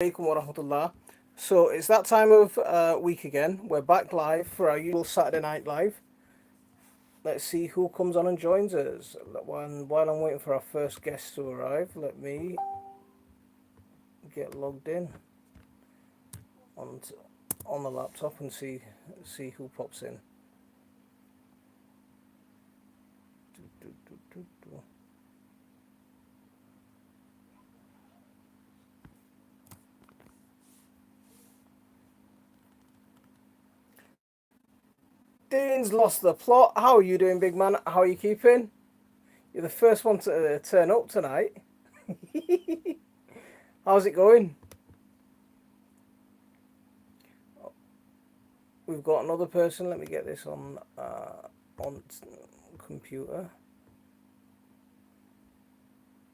Alaikum wa rahmatullah. So it's that time of week again. We're back live for our usual Saturday night live. Let's see who comes on and joins us. While I'm waiting for our first guest to arrive, let me get logged in on on the laptop and see who pops in. Do, do, do, do. Dean's lost the plot. How are you doing, big man? How are you keeping? You're the first one to turn up tonight. How's it going? We've got another person. Let me get this on computer.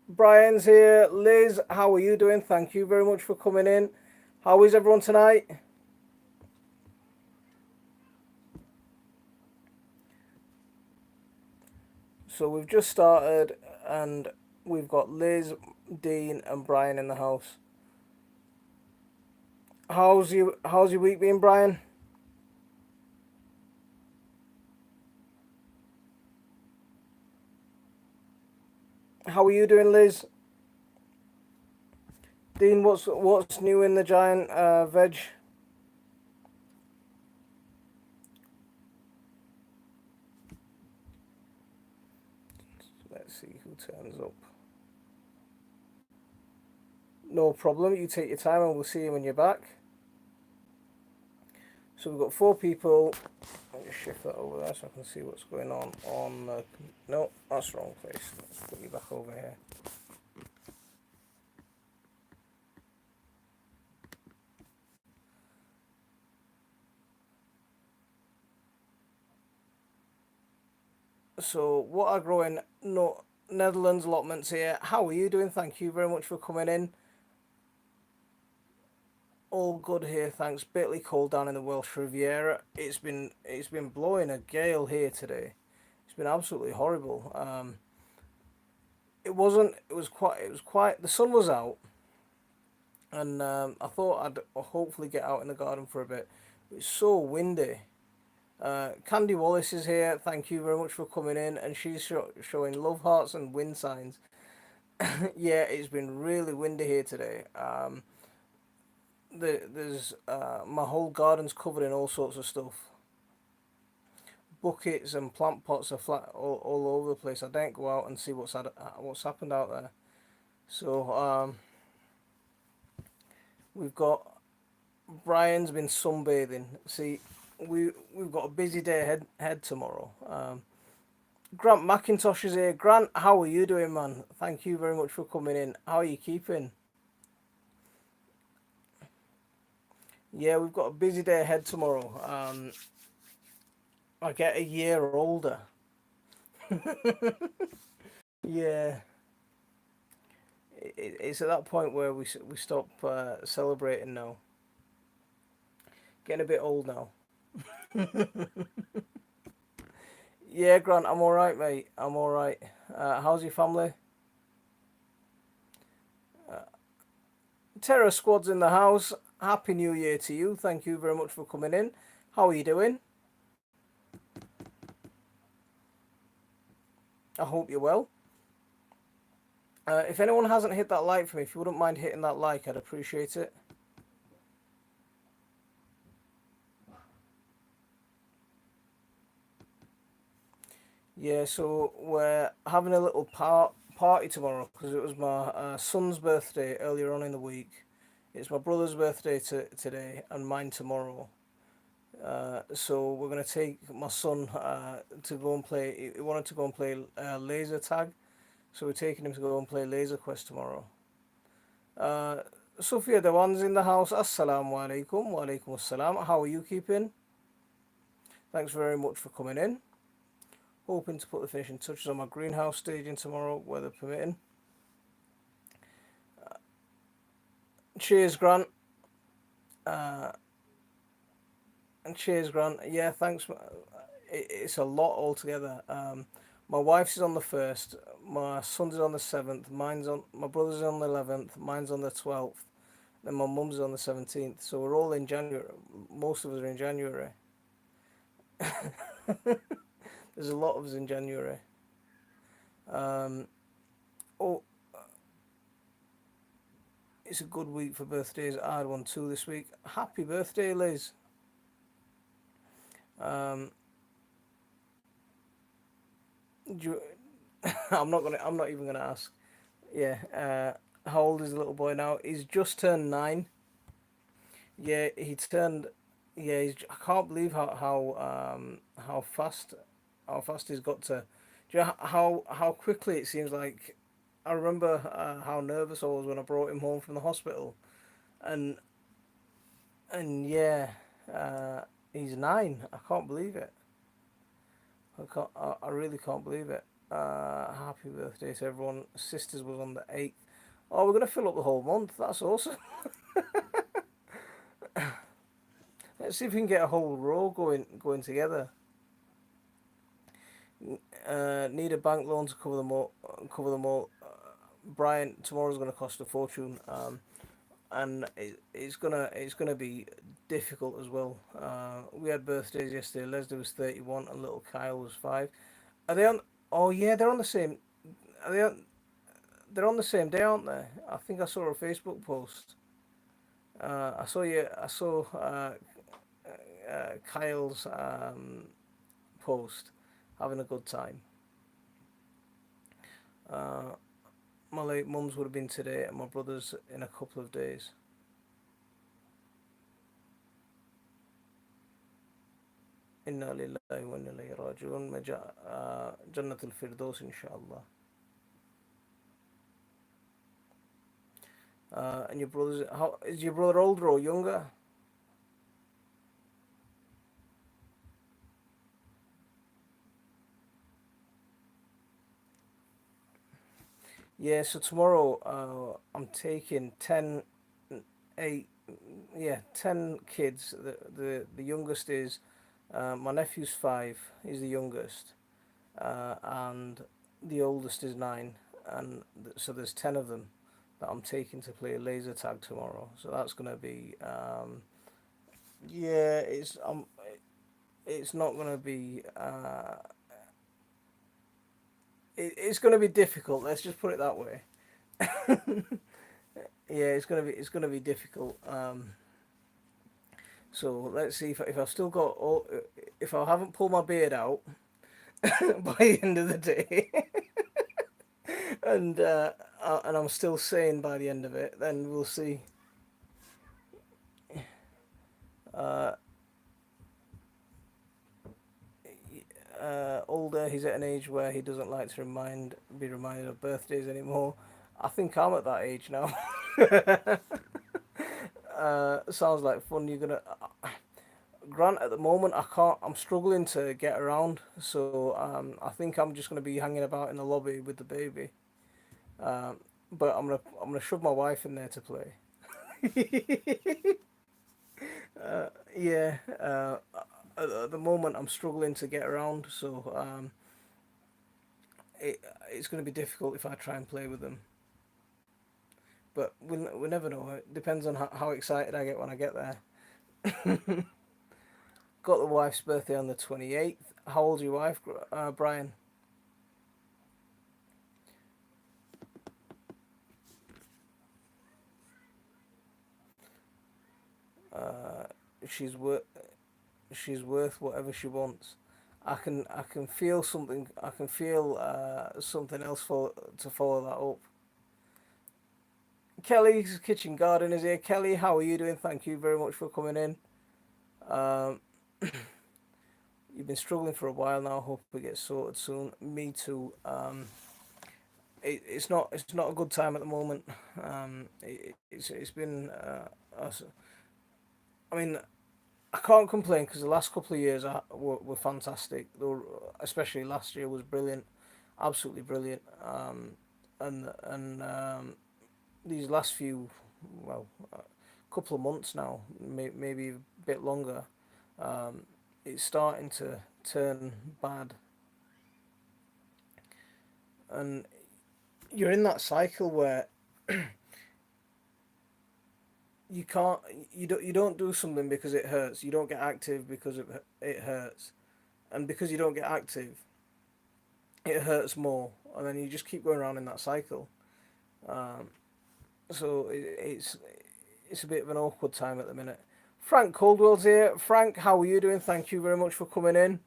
Brian's here. Liz, how are you doing? Thank you very much for coming in. How is everyone tonight? So we've just started and we've got Liz, Dean and Brian in the house. How's your week been, Brian? How are you doing, Liz? Dean, what's new in the giant veg? Let's see who turns up. No problem. You take your time, and we'll see you when you're back. So we've got four people. Let me shift that over there so I can see what's going on. No, that's the wrong place. Let's put you back over here. So what are growing? No, Netherlands allotments here. How are you doing? Thank you very much for coming in. All good here, thanks. Bitly cold down in the Welsh Riviera. It's been blowing a gale here today. It's been absolutely horrible. It wasn't. It was quite. It was quite. The sun was out, and I thought I'd hopefully get out in the garden for a bit. It's so windy. Candy Wallace is here. Thank you very much for coming in, and she's showing love hearts and wind signs. Yeah, it's been really windy here today. There's my whole garden's covered in all sorts of stuff. Buckets and plant pots are flat all over the place. I didn't go out and see what's happened out there. So we've got Brian's been sunbathing. See, we've got a busy day ahead tomorrow. Grant McIntosh is here. Grant, how are you doing, man? Thank you very much for coming in. How are you keeping? Yeah, we've got a busy day ahead tomorrow. I get a year older. Yeah, it's at that point where we stop celebrating now. Getting a bit old now. Yeah, Grant, I'm all right, mate. I'm all right. How's your family? Terror Squad's in the house. Happy New Year to you. Thank you very much for coming in. How are you doing? I hope you're well. If anyone hasn't hit that like for me, if you wouldn't mind hitting that like, I'd appreciate it. Yeah, so we're having a little party tomorrow because it was my son's birthday earlier on in the week. It's my brother's birthday today and mine tomorrow. So we're gonna take my son to go and play. He wanted to go and play laser tag, so we're taking him to go and play Laser Quest tomorrow. Uh, Sophia Dewan's in the house. Assalamu alaikum. Wa alaikum assalam. How are you keeping? Thanks very much for coming in. Hoping to put the finishing touches on my greenhouse staging tomorrow, weather permitting. Cheers, Grant. Uh, and cheers, Grant. Yeah, thanks. It's a lot altogether. My wife's is on the first. My son's is on the 7th. My brother's is on the 11th. Mine's on the 12th. Then my mum's on the 17th. So we're all in January. Most of us are in January. There's a lot of us in January. Um, oh, it's a good week for birthdays. I had one too this week. Happy birthday, Liz. Um, do I'm not even gonna ask. Yeah. How old is the little boy now? He's just turned 9. Yeah, he turned. Yeah, I can't believe how fast he's got to. Do you know how quickly it seems like? I remember how nervous I was when I brought him home from the hospital, and yeah, uh, he's 9. I can't believe it. I can't. I really can't believe it. Happy birthday to everyone. Sisters was on the 8th. Oh, we're gonna fill up the whole month. That's awesome. Let's see if we can get a whole row going together. Need a bank loan to cover them all. Cover them all. Brian, tomorrow's going to cost a fortune, and it's gonna be difficult as well. We had birthdays yesterday. Leslie was 31, and little Kyle was 5. Are they on? Oh yeah, they're on the same. Are they on? They're on the same day, aren't they? I think I saw a Facebook post. I saw you. I saw Kyle's post, having a good time. Uh, my late mum's would have been today, and my brother's in a couple of days. Inna lillahi wa inna ilayhi raji'un. Jannatul Firdaus, inshallah. And your brother's how is your brother older or younger? Yeah. So tomorrow, I'm taking 10, 8, yeah, 10 kids. The youngest is my nephew's 5. He's the youngest, and the oldest is 9. And so there's 10 of them that I'm taking to play laser tag tomorrow. So that's gonna be yeah, it's not gonna be it's gonna be difficult. Let's just put it that way. Yeah, it's gonna be difficult. So let's see if I've still got all, if I haven't pulled my beard out by the end of the day, and and I'm still sane by the end of it, then we'll see. Uh, Older, he's at an age where he doesn't like to be reminded of birthdays anymore. I think I'm at that age now. Sounds like fun. You're gonna Grant, at the moment, I can't. I'm struggling to get around, so I think I'm just gonna be hanging about in the lobby with the baby. Um, but I'm gonna shove my wife in there to play. Yeah. At the moment, I'm struggling to get around, so it's gonna be difficult if I try and play with them. But we never know. It depends on how excited I get when I get there. Got the wife's birthday on the 28th. How old's your wife, Brian? Uh, she's worth she's worth whatever she wants. I can feel something. I can feel something else to follow that up. Kelly's kitchen garden is here. Kelly, how are you doing? Thank you very much for coming in. Um, you've been struggling for a while now. Hope it gets sorted soon. Me too. It's not a good time at the moment. It's been I mean, I can't complain because the last couple of years were fantastic. Especially last year was brilliant, absolutely brilliant. And these last few, well, couple of months now, maybe a bit longer, um, it's starting to turn bad, and you're in that cycle where you can't you don't do something because it hurts. You don't get active because it hurts, and because you don't get active, it hurts more, and then you just keep going around in that cycle. Um, so it's a bit of an awkward time at the minute. Frank Coldwell's here. Frank, how are you doing? Thank you very much for coming in.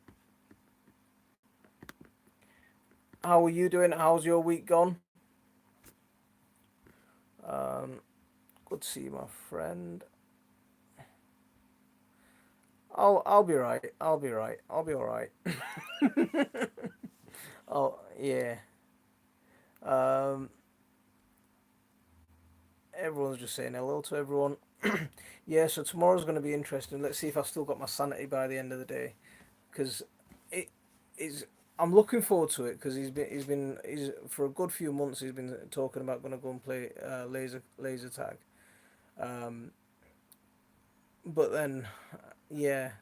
How are you doing? How's your week gone? Um, Good to see you, my friend. I'll be right. I'll be right. I'll be all right. Oh yeah. Um, Everyone's just saying hello to everyone. Yeah, so tomorrow's going to be interesting. Let's see if I've still got my sanity by the end of the day, because it is. I'm looking forward to it because he's for a good few months he's been talking about going to go and play laser tag. Um, but then, yeah,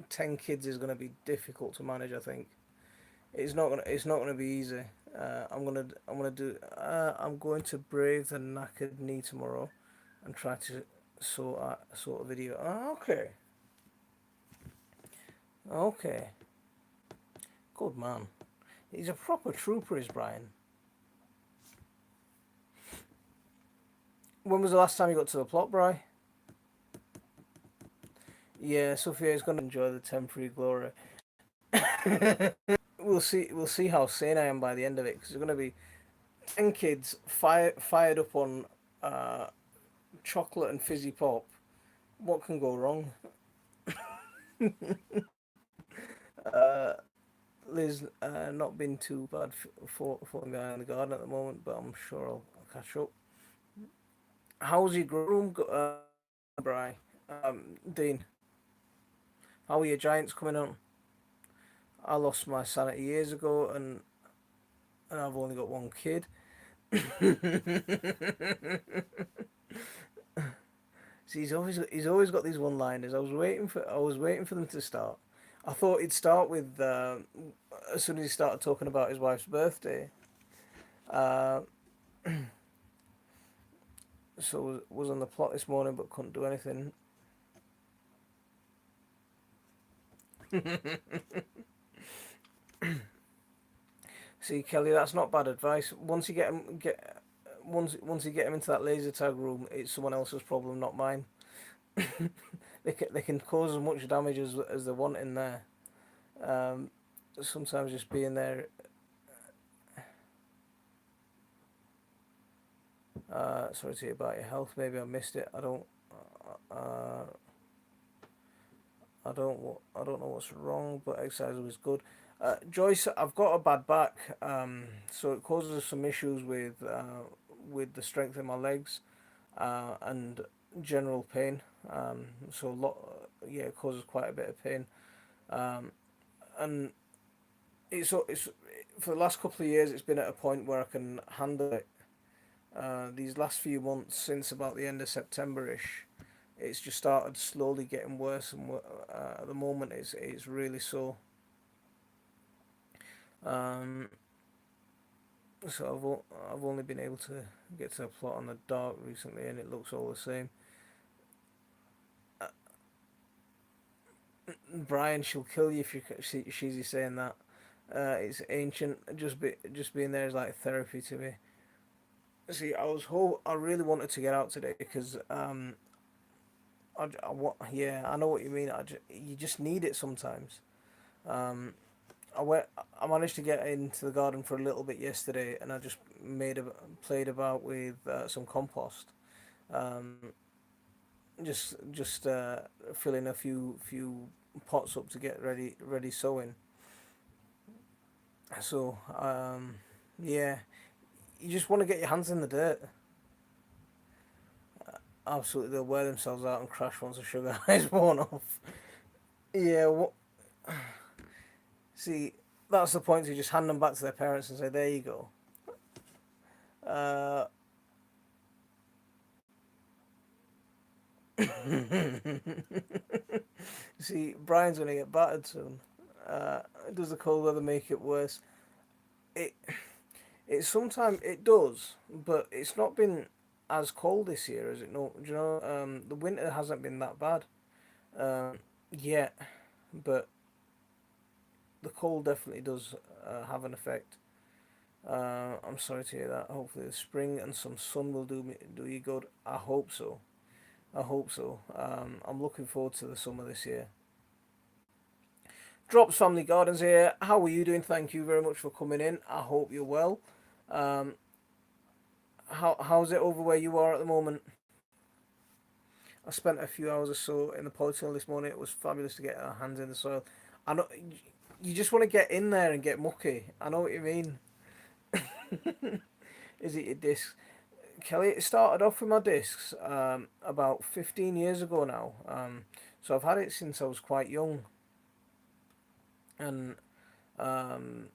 10 kids is going to be difficult to manage. I think it's not gonna be easy. I'm going to brave the knackered knee tomorrow, and try to sort a video. Oh, okay, okay, good man. He's a proper trooper, is Brian. When was the last time you got to the plot, Bri? Yeah, Sophia is going to enjoy the temporary glory. We'll see. We'll see how sane I am by the end of it, because there's going to be 10 kids fired up on uh, chocolate and fizzy pop. What can go wrong? Uh, Liz, not been too bad for the guy in the garden at the moment, but I'm sure I'll catch up. How's your groom, Bri? Dean, how are your Giants coming on? I lost my sanity years ago, and I've only got one kid. See, he's always got these one-liners. I was waiting for them to start. I thought he'd start with as soon as he started talking about his wife's birthday. Uh, so was on the plot this morning, but couldn't do anything. See, Kelly, that's not bad advice. Once you get him into that laser tag room, it's someone else's problem, not mine. They can cause as much damage as they want in there. Um, Sometimes just being there. Sorry to hear about your health. Maybe I missed it. Uh, I don't know what's wrong, but exercise was good. Joyce, I've got a bad back, so it causes some issues with the strength in my legs, and general pain. So a lot, yeah, it causes quite a bit of pain. Um, and it's for the last couple of years, it's been at a point where I can handle it. These last few months, since about the end of September-ish, it's just started slowly getting worse, and at the moment it's really sore. Um, so I've only been able to get to a plot on the dark recently, and it looks all the same. Uh, Brian, she'll kill you if she's saying that. It's ancient. Just being there is like therapy to me. See, I really wanted to get out today because yeah, I know what you mean. You just need it sometimes. Um, I went. I managed to get into the garden for a little bit yesterday, and I just played about with some compost. Um, just filling a few pots up to get ready sowing. So yeah, you just want to get your hands in the dirt. Absolutely, they'll wear themselves out and crash once the sugar high's worn off. Yeah, see, that's the point. You just hand them back to their parents and say, "There you go." Uh, See, Brian's gonna get battered soon. Uh, does the cold weather make it worse? It it sometimes it does, but it's not been. as cold this year, is it? No, do you know? The winter hasn't been that bad yet, but the cold definitely does have an effect. I'm sorry to hear that. Hopefully, the spring and some sun will do you good. I hope so. I hope so. I'm looking forward to the summer this year. Drops Family Gardens here. How are you doing? Thank you very much for coming in. I hope you're well. Um, how's it over where you are at the moment? I spent a few hours or so in the polytunnel this morning. It was fabulous to get our hands in the soil. I know you just want to get in there and get mucky. I know what you mean. Is it your discs? Kelly, it started off with my discs about 15 years ago now. So I've had it since I was quite young. And um,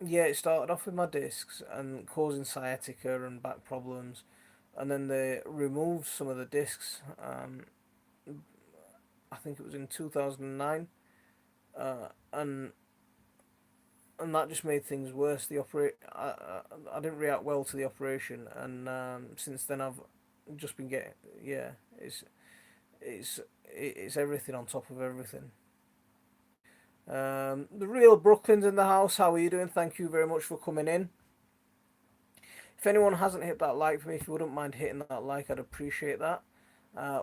yeah, it started off with my discs and causing sciatica and back problems. And then they removed some of the discs. I think it was in 2009. And that just made things worse. I didn't react well to the operation, and since then I've just been getting, yeah, it's it's everything on top of everything. The real Brooklyn's in the house. How are you doing? Thank you very much for coming in. If anyone hasn't hit that like for me, if you wouldn't mind hitting that like, I'd appreciate that.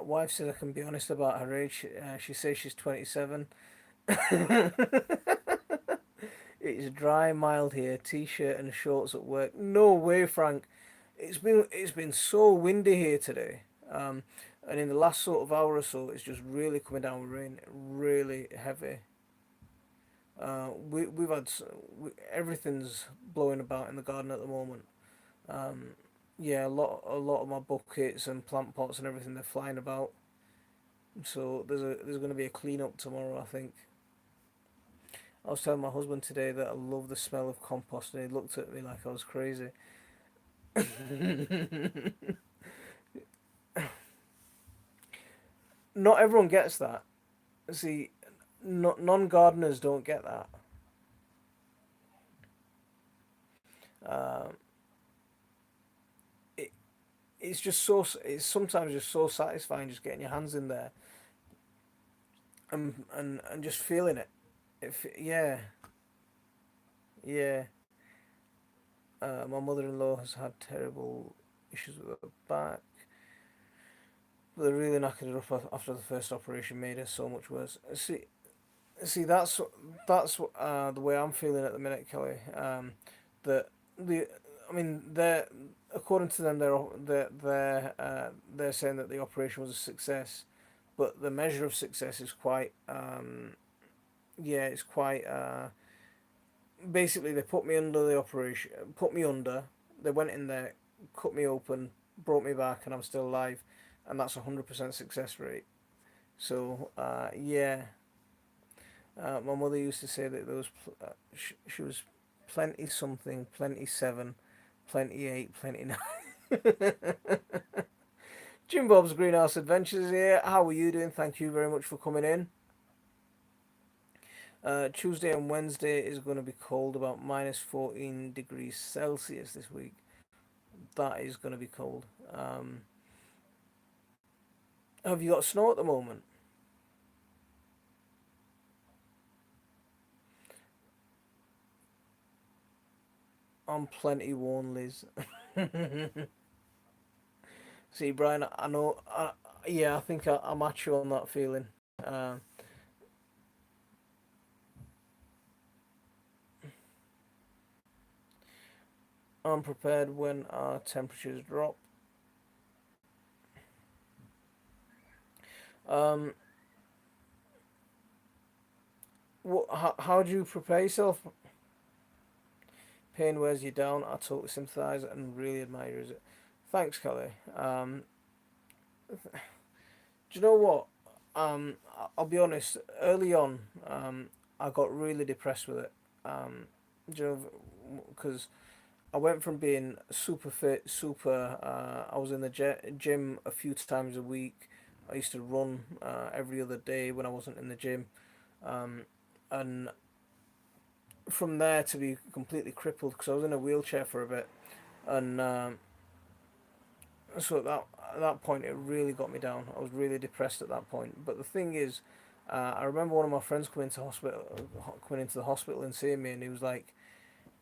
Wife says I can be honest about her age. She says she's 27. It's dry, mild here. T-shirt and shorts at work. No way, Frank. It's been so windy here today. And in the last sort of hour or so, it's just really coming down with rain, really heavy. We've had everything's blowing about in the garden at the moment. Um, yeah, a lot of my buckets and plant pots and everything they're flying about. So there's going to be a clean up tomorrow, I think. I was telling my husband today that I love the smell of compost, and he looked at me like I was crazy. Not everyone gets that. See, non gardeners don't get that. Um, it, it's just so it's sometimes just so satisfying just getting your hands in there and just feeling it. Yeah, yeah. My mother-in-law has had terrible issues with her back. But they really knackered her up after the first operation made her so much worse. See, that's the way I'm feeling at the minute, Kelly. That the, I mean, they're according to them, they're saying that the operation was a success, but the measure of success is quite yeah, it's quite basically they put me under the operation, put me under. They went in there, cut me open, brought me back, and I'm still alive, and that's 100% success rate. So yeah, my mother used to say that there was she was plenty something, plenty seven, plenty eight, plenty nine. Jim Bob's Greenhouse Adventures here. How are you doing? Thank you very much for coming in. Tuesday and Wednesday is going to be cold, about minus 14 degrees Celsius this week. That is going to be cold. Have you got snow at the moment? I'm plenty worn, Liz. See, Brian, I know. Yeah, I think I match you on that feeling. Uh, I'm prepared when our temperatures drop. Um, how do you prepare yourself? Pain wears you down. I totally sympathise and really admire you. Thanks, Kelly. Do you know what? I'll be honest. Early on, I got really depressed with it. Um, do you know, because I went from being super fit, super. I was in the gym a few times a week. I used to run every other day when I wasn't in the gym, um, and from there to be completely crippled because I was in a wheelchair for a bit, and so at that point, it really got me down. I was really depressed at that point. But the thing is, I remember one of my friends coming into the hospital and seeing me, and he was like,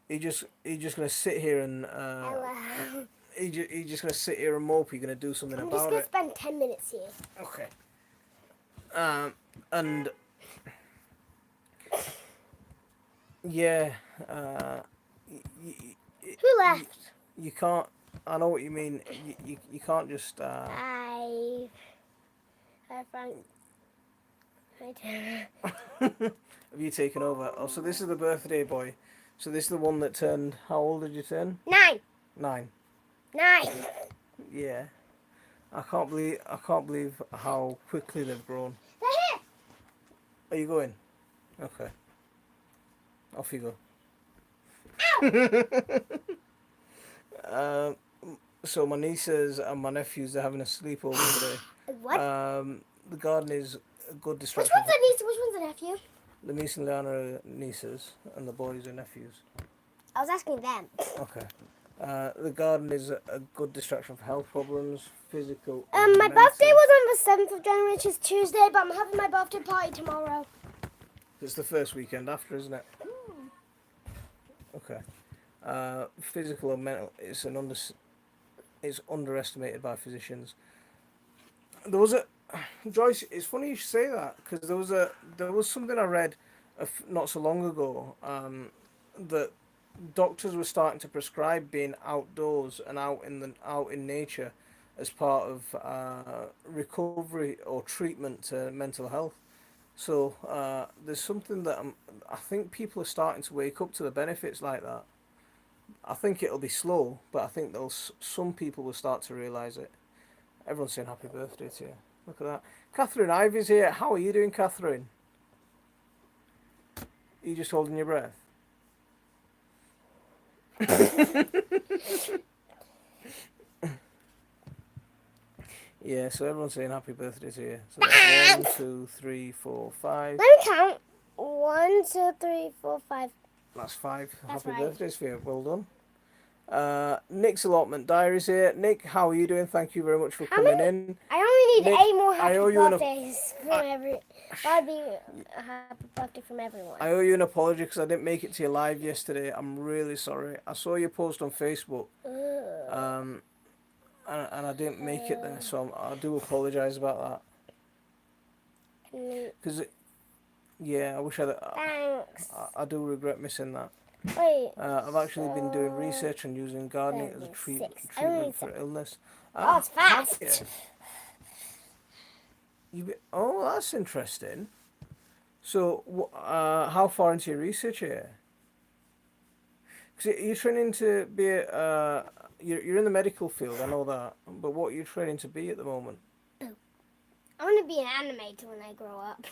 he just gonna sit here and Hello. he just gonna sit here and mope. You're gonna do something I'm just about gonna it. spend 10 minutes here. Okay. Um, and yeah, uh, you, Who you, left? you can't. I know what you mean. You can't just. I found my turn. Have you taken over? Oh, so this is the birthday boy. So this is the one that turned. How old did you turn? 9. 9. 9. Yeah. I can't believe how quickly they've grown. They're Are you going? Okay. Off you here. Ow! go. So my nieces and my nephews are having a sleepover today. What? The garden is a good Which distraction. one's a niece? Which one's a nephew? The niece and Leanna are nieces, and the boys are nephews. I was asking them. Okay. The garden is a good distraction for health problems, physical. My birthday was on the 7th of January, which is Tuesday, but I'm having my birthday party tomorrow. It's the first weekend after, isn't it? Okay. Physical and mental. It's underestimated by physicians. There was a Joyce. It's funny you should say that because there was something I read not so long ago that doctors were starting to prescribe being outdoors and out in nature as part of recovery or treatment to mental health. So there's something that I think people are starting to wake up to the benefits like that. I think it'll be slow, but I think some people will start to realise it. Everyone's saying happy birthday to you. Look at that. Catherine Ivy's here. How are you doing, Catherine? Are you just holding your breath? Yeah, so everyone's saying happy birthday to you. So that's 1, 2, 3, 4, 5. Let me count. 1, 2, 3, 4, 5. That's 5. That's Happy right. birthdays for you. Well done. Nick's allotment diaries here. Nick, how are you doing? Thank you very much for coming in. I only need Nick, 8 more I owe happy you birthdays That'd be a happy birthday from everyone. I owe you an apology because I didn't make it to your live yesterday. I'm really sorry. I saw your post on Facebook, and I didn't make it there, so I do apologise about that. Because, yeah, I wish Thanks. I do regret missing that. Wait. I've actually been doing research and using gardening as a treatment for illness. Oh, it's fast. Oh, that's interesting. So, how far into your research here? Because you're training to be you're in the medical field, I know that. But what are you training to be at the moment? I want to be an animator when I grow up.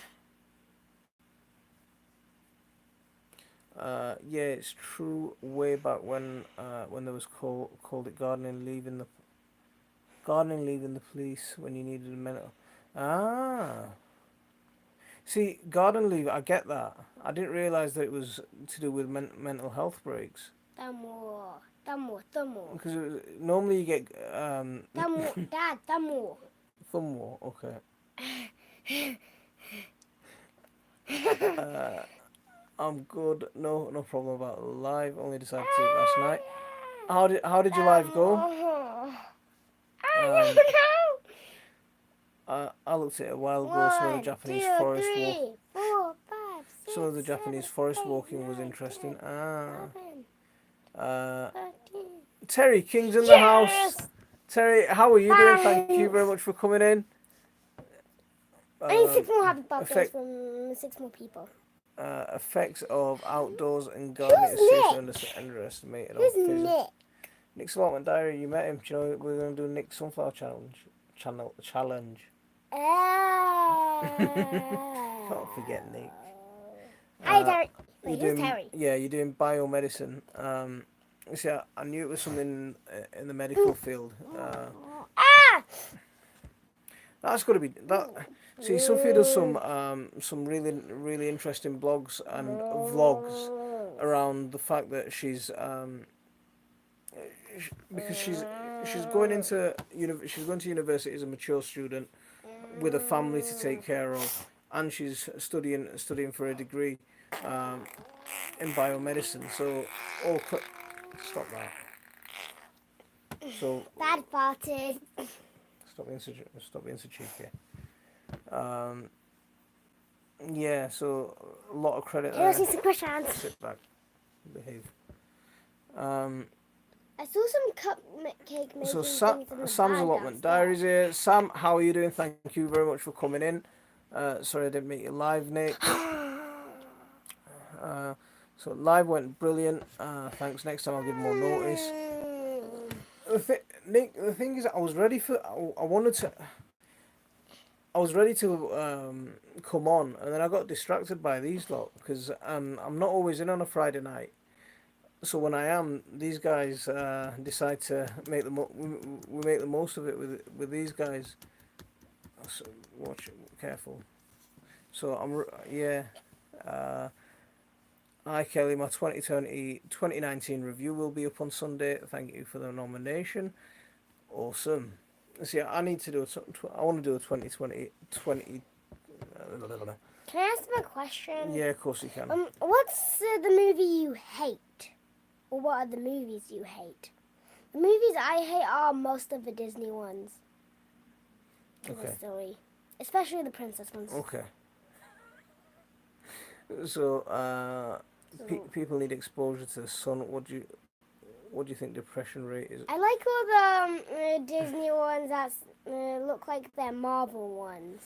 Yeah, it's true. Way back when there was called it gardening leaving the police when you needed a mental. Ah. See, garden leave, I get that. I didn't realise that it was to do with mental health breaks. Tamo. Because normally you get Dad, tamo. thumb war. Okay. I'm good. No problem about the live. Only decided to see it last night. How did your live go? I looked at it a while ago. Some of the Japanese forest walk. 4, 5, 6, Some of the Japanese 7, forest 8, walking 9, was 10, interesting. 11, 13. Terry King's in the house. Terry, how are you doing? Thank you very much for coming in. I need 6 more happy birthdays from 6 more people. Effects of outdoors and gardening is seriously underestimated. Who's Nick? Nick's allotment diary. You met him. Do you know we're going to do Nick's sunflower challenge? Can't forget Nick. Hi, Terry. Wait, who's Terry? Yeah, you're doing biomedicine. See, I knew it was something in the medical field. That's got to be that. See, Sophia does some really interesting blogs and vlogs around the fact that because she's going into she's going to university as a mature student with a family to take care of, and she's studying for a degree um, in biomedicine. So all stop that. So Bad farted. stop being so cheeky. Um, yeah, so a lot of credit Can I there. see some questions? Sit back, behave. Um, I saw some cupcake making so things in the Sam's bag allotment downstairs. diaries here. Sam, how are you doing? Thank you very much for coming in. Sorry I didn't meet you live, Nick. Uh, so live went brilliant. Thanks. Next time I'll give more notice. Nick, the thing is, I was ready for. I wanted to. I was ready to come on, and then I got distracted by these lot because I'm not always in on a Friday night. So when I am, these guys decide to make we make the most of it with these guys. So watch it, careful. So yeah. Uh, Hi Kelly, my 2019 review will be up on Sunday. Thank you for the nomination. Awesome. See, I need to do I want to do a 2020. Can I ask them a question? Yeah, of course you can. What's the movie you hate? Or what are the movies you hate? The movies I hate are most of the Disney ones. Okay. Silly. Especially the princess ones. Okay. So, people need exposure to the sun. What do you think depression rate is? I like all the Disney ones that look like they're Marvel ones.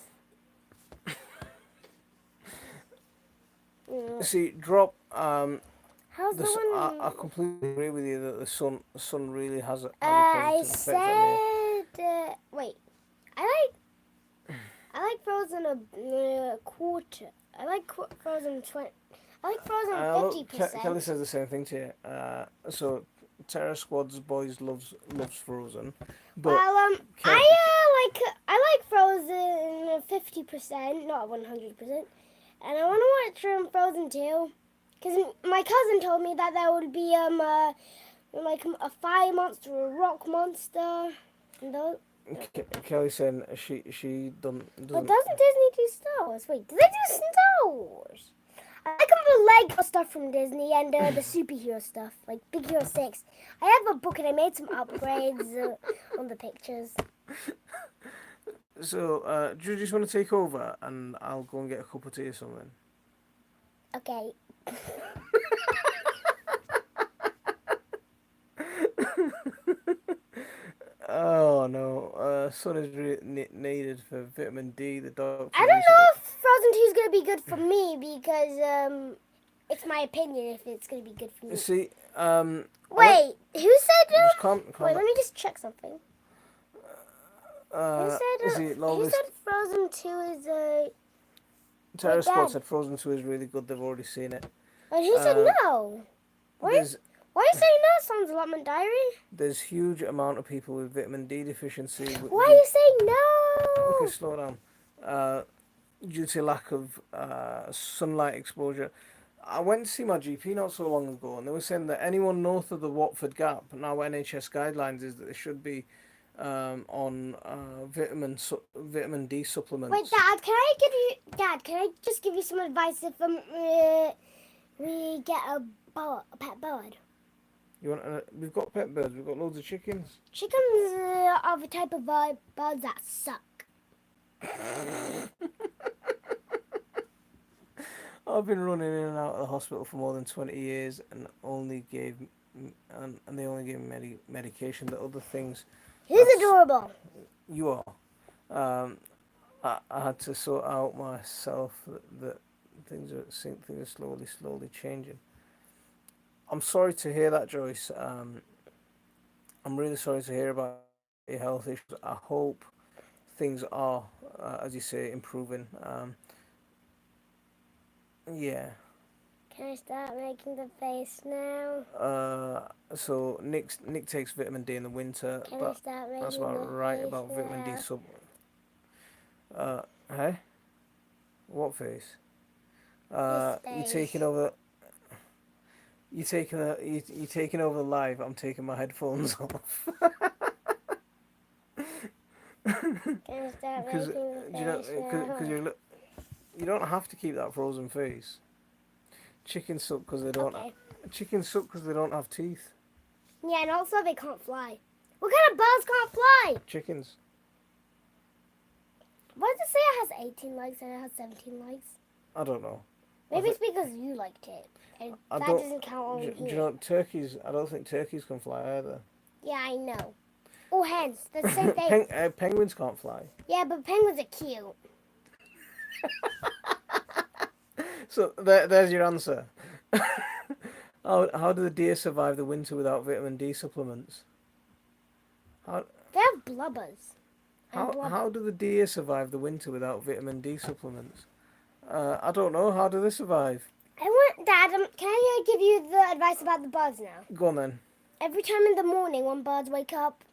See, drop. How's the one? I completely agree with you that the sun really has a I positive effect on said. Wait. I like Frozen a quarter. I like Frozen 20. I like Frozen 50%. Kelly says the same thing to you. So Terror Squad's boys loves Frozen, but Well, I like Frozen 50%, not 100%, and I want to watch Frozen 2, because my cousin told me that there would be like a fire monster, a rock monster, and those. Kelly saying she doesn't. But doesn't Disney do Star Wars? Wait, do they do Star Wars? I like all the Lego stuff from Disney and the superhero stuff, like Big Hero 6. I have a book and I made some upgrades on the pictures. So, do you just want to take over and I'll go and get a cup of tea or something? Okay. Oh no, sun is needed for vitamin D. The doctor. I don't know if Frozen 2 is going to be good for me because it's my opinion if it's going to be good for me. See, Wait, who said just calm Wait, down. let me just check something. Who said Frozen 2 is a... Terror Wait, Squad Dad. said Frozen 2 is really good. They've already seen it. And who said no? Why are you saying no, Son's Allotment Diary? There's huge amount of people with vitamin D deficiency. Why are you saying no? Okay, slow down. Due to lack of sunlight exposure. I went to see my GP not so long ago, and they were saying that anyone north of the Watford Gap, now NHS guidelines is that they should be on vitamin D supplements. Wait, Dad, can I just give you some advice if we get a pet bird? You want? We've got pet birds. We've got loads of chickens. Chickens are the type of birds that suck. I've been running in and out of the hospital for more than 20 years, and only gave and they only gave me medication. The other things. Who's adorable? You are. I had to sort out myself that things are slowly changing. I'm sorry to hear that, Joyce. I'm really sorry to hear about your health issues. I hope things are, as you say, improving. Yeah. Can I start making the face now? So Nick takes vitamin D in the winter, Can I but start making that's the about right face about vitamin D now? sub. Hey, what face? This You're face. taking over. you're taking over the live. I'm taking my headphones off Can you start because making the do you know face because now? you don't have to keep that frozen face. Chickens suck because they don't. Okay. Chickens suck because they don't have teeth. Yeah, and also they can't fly. What kind of birds can't fly? Chickens. Why does it say it has 18 legs and it has 17 legs? I don't know. Maybe it's because you liked it. And I that don't. doesn't count on Do you here. know turkeys? I don't think turkeys can fly either. Yeah, I know. Oh, hens. That's the same thing. Penguins can't fly. Yeah, but penguins are cute. So there's your answer. How do the deer survive the winter without vitamin D supplements? How They have blubbers. And how do the deer survive the winter without vitamin D supplements? I don't know. How do they survive? I want, Dad, can I give you the advice about the birds now? Go on then. Every time in the morning when birds wake up,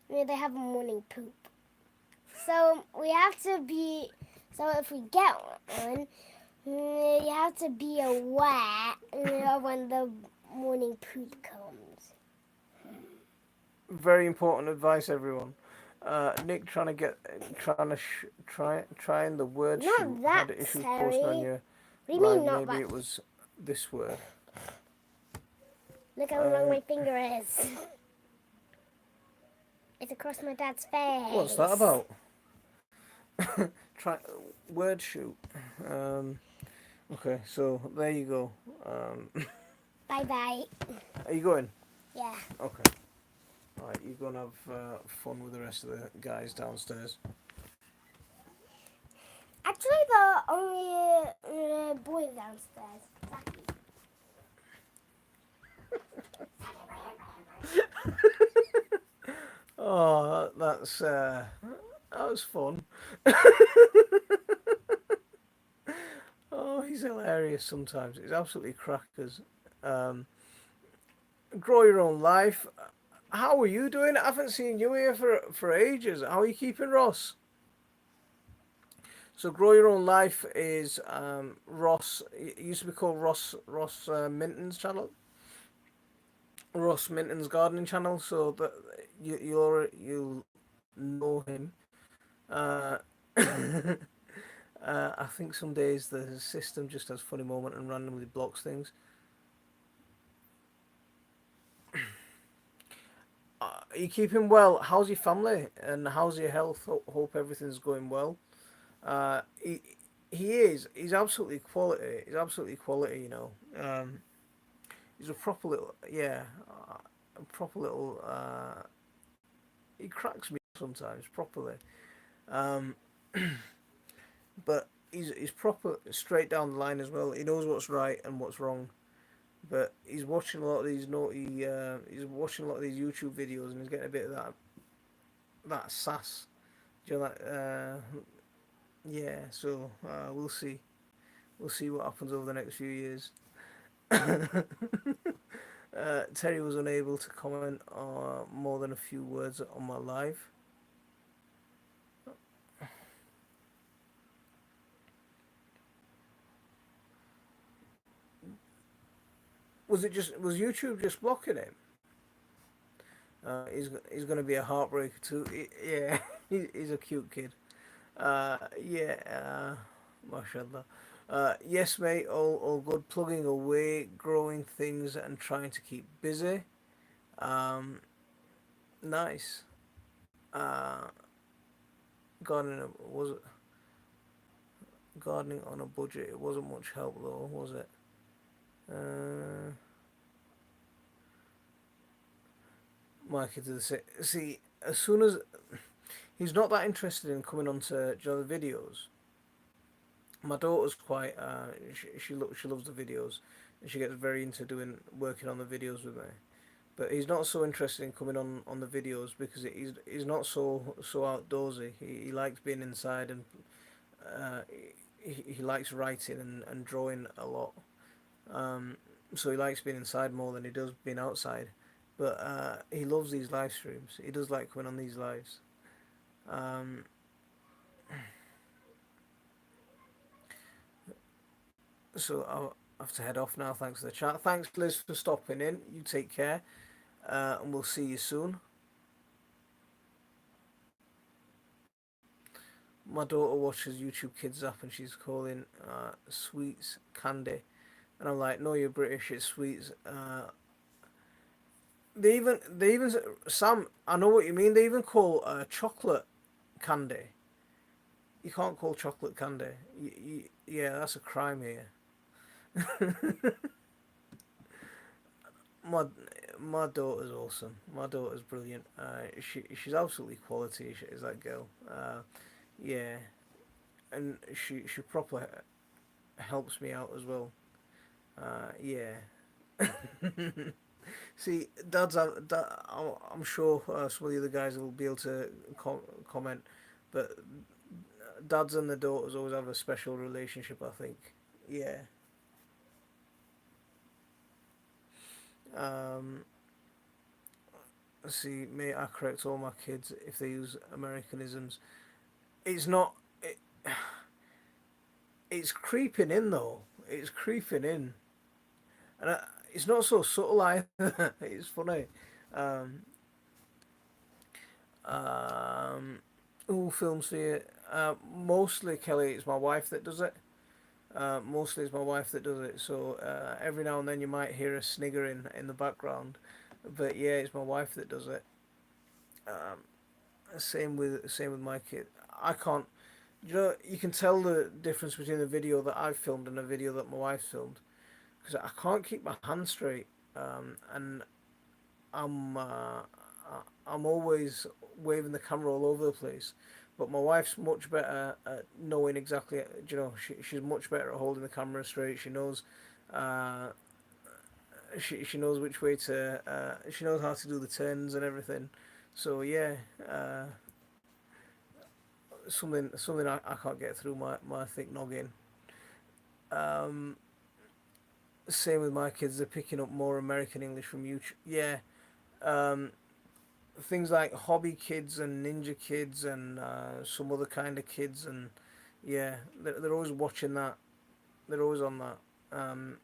they have a morning poop. So we have to be, so if we get one, you have to be aware when the morning poop comes. Very important advice, everyone. Nick trying the word Not shoot that, had issues posting on Terry. your What do you live. mean not Maybe that? it was this word. Look how long my finger is. It's across my dad's face. What's that about? Try word shoot. Okay, so there you go. Bye-bye. Are you going? Yeah. Okay. Right, you're gonna have fun with the rest of the guys downstairs. Actually, the only boy downstairs. Exactly. Oh, that was fun. Oh, he's hilarious sometimes. He's absolutely crackers. Um, Grow your own life. How are you doing? I haven't seen you here for ages. How are you keeping, Ross? So, Grow Your Own Life is Ross. It used to be called Ross Minton's channel. Ross Minton's gardening channel. So that you'll know him. Uh, I think some days the system just has funny moment and randomly blocks things. Are you keeping well? How's your family and how's your health? Hope everything's going well. Uh, he he is. He's absolutely quality. He's absolutely quality. He's a proper little a proper little. He cracks me sometimes properly. Um, but he's proper straight down the line as well. He knows what's right and what's wrong. But he's watching a lot of these naughty. He's watching a lot of these YouTube videos and he's getting a bit of that sass. Do you know that? Yeah. So we'll see. We'll see what happens over the next few years. Terry was unable to comment more than a few words on my live. Was YouTube just blocking him? He's going to be a heartbreaker too. Yeah, he's a cute kid. Yeah, mashallah. Yes, mate. All good. Plugging away, growing things, and trying to keep busy. Um, nice. Uh, gardening was it gardening on a budget? It wasn't much help though, was it? Uh, my kids are the same. See, as soon as he's not that interested in coming onto the videos. My daughter's quite. She loves the videos, and she gets very into working on the videos with me. But he's not so interested in coming on the videos because he's not so outdoorsy. He likes being inside and uh, he likes writing and drawing a lot. Um, so he likes being inside more than he does being outside. But he loves these live streams. He does like coming on these lives. Um, so have to head off now. Thanks for the chat. Thanks, Liz, for stopping in. You take care, and we'll see you soon. My daughter watches YouTube Kids app and she's calling sweets candy, and I'm like, no, you're British. It's sweets. They even Sam. I know what you mean. They even call chocolate candy. You can't call chocolate candy. Yeah, that's a crime here. my my daughter's awesome. My daughter's brilliant. She's absolutely quality. Is that girl? Yeah, and she properly helps me out as well. Yeah. See, I'm sure some of the other guys will be able to comment, but dads and the daughters always have a special relationship, I think. Yeah. Um, let's see, mate, I correct all my kids if they use Americanisms. It's not. It's creeping in though. It's creeping in, and it's not so subtle either. It's funny. Um, um, who films for you? Mostly Kelly. It's my wife that does it. Mostly it's my wife that does it. So every now and then you might hear a sniggering in the background, but yeah, it's my wife that does it. Um, same with my kid. I can't. You know, you can tell the difference between the video that I've filmed and the video that my wife filmed because I can't keep my hand straight, and I'm uh, I'm always waving the camera all over the place. But my wife's much better at knowing exactly. You know, she's much better at holding the camera straight. She knows, uh, she knows which way to. She knows how to do the turns and everything. So yeah, uh, something I can't get through my thick noggin. Um, Same with my kids. They're picking up more American English from YouTube. Yeah, um, things like hobby kids and ninja kids and some other kind of kids and yeah, they're always watching that. They're always on that. Um,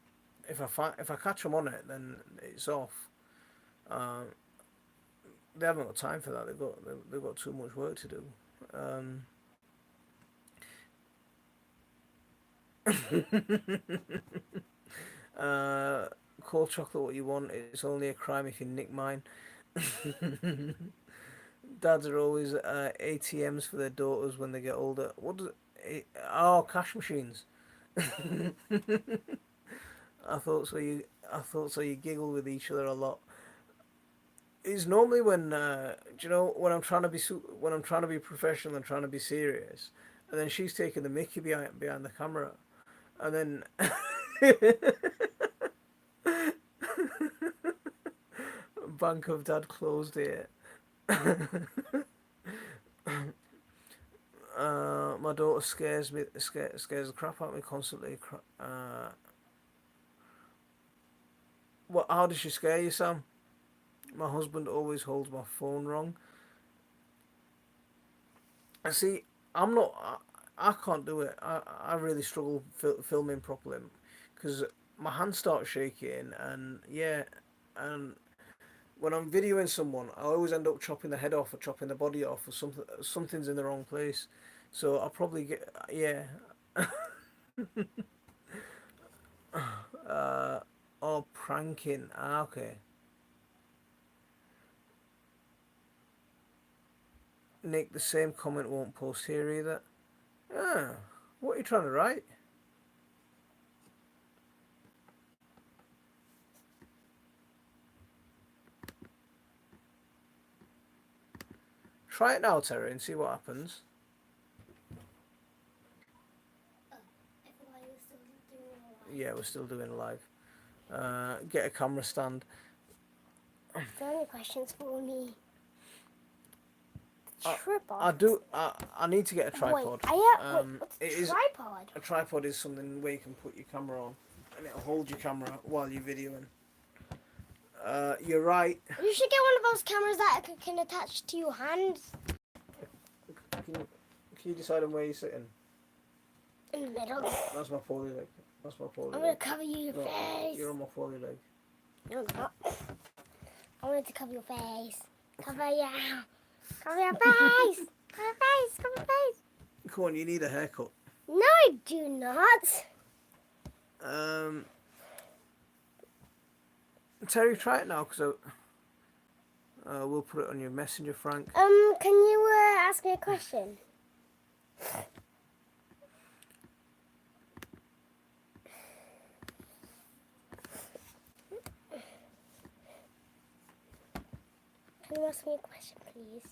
if I catch them on it, then it's off. Um, they haven't got time for that. They've got too much work to do. Um, uh, call chocolate what you want. It's only a crime if you nick mine. Dads are always ATMs for their daughters when they get older. What does it? Oh, cash machines. I thought so. I thought so. You giggle with each other a lot. It's normally when do you know when when I'm trying to be professional and trying to be serious, and then she's taking the Mickey behind the camera, and then Bank of Dad closed here. My daughter scares the crap out of me constantly. What? How does she scare you, Sam? My husband always holds my phone wrong. I see. I'm not. I can't do it. I really struggle filming properly because my hands start shaking and yeah, and when I'm videoing someone, I always end up chopping the head off or chopping the body off or something. Something's in the wrong place, so I'll probably get yeah. Uh, oh, pranking. Ah, okay. Nick, the same comment won't post here either. Ah, what are you trying to write? Try it now, Terry, and see what happens. Yeah, we're still doing live. Get a camera stand. The only questions for me. I, I Tripod. do. I need to get a Wait, tripod. what's It a is tripod? a tripod is something where you can put your camera on, and it'll hold your camera while you're videoing. You're right. You should get one of those cameras that can attach to your hands Can you decide on where you're sitting? in the middle. That's my poorly leg. That's my poorly I'm leg. gonna cover your No, face. you're on my poorly leg. No, I'm not. I wanted to cover your face. Cover your face. Cover your face. Cover your face. Come on, you need a haircut. No, I do not. Terry, try it now, because we'll put it on your messenger, Frank. Can you ask me a question? Can you ask me a question, please?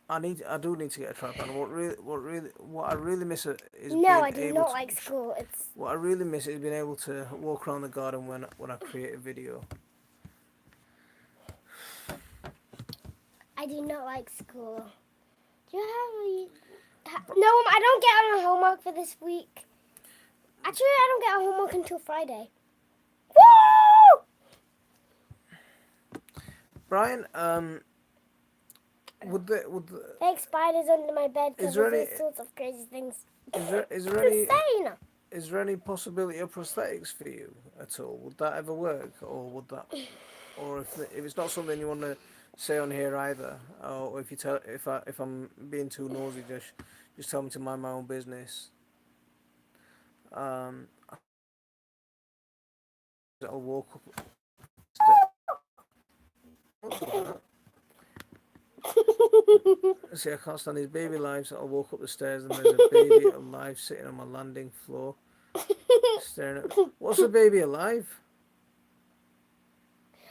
I do need to get a tripod. What I really miss is No, being I do able not to. like school. It's What I really miss is being able to walk around the garden when I create a video. I do not like school. Do you have no? I don't get on homework for this week. Actually, I don't get on homework until Friday. Woo! Brian, would the Fake spiders under my bed because Is there of all any- sorts of crazy things. is there It's any insane. is there any possibility of prosthetics for you at all? Would that ever work, or if it's not something you want to say on here either, or if you tell if I'm being too nosy, just tell me to mind my own business. Um, I'll walk up. See, I can't stand these baby lives. I'll walk up the stairs and there's a baby alive sitting on my landing floor, staring at. What's a baby alive?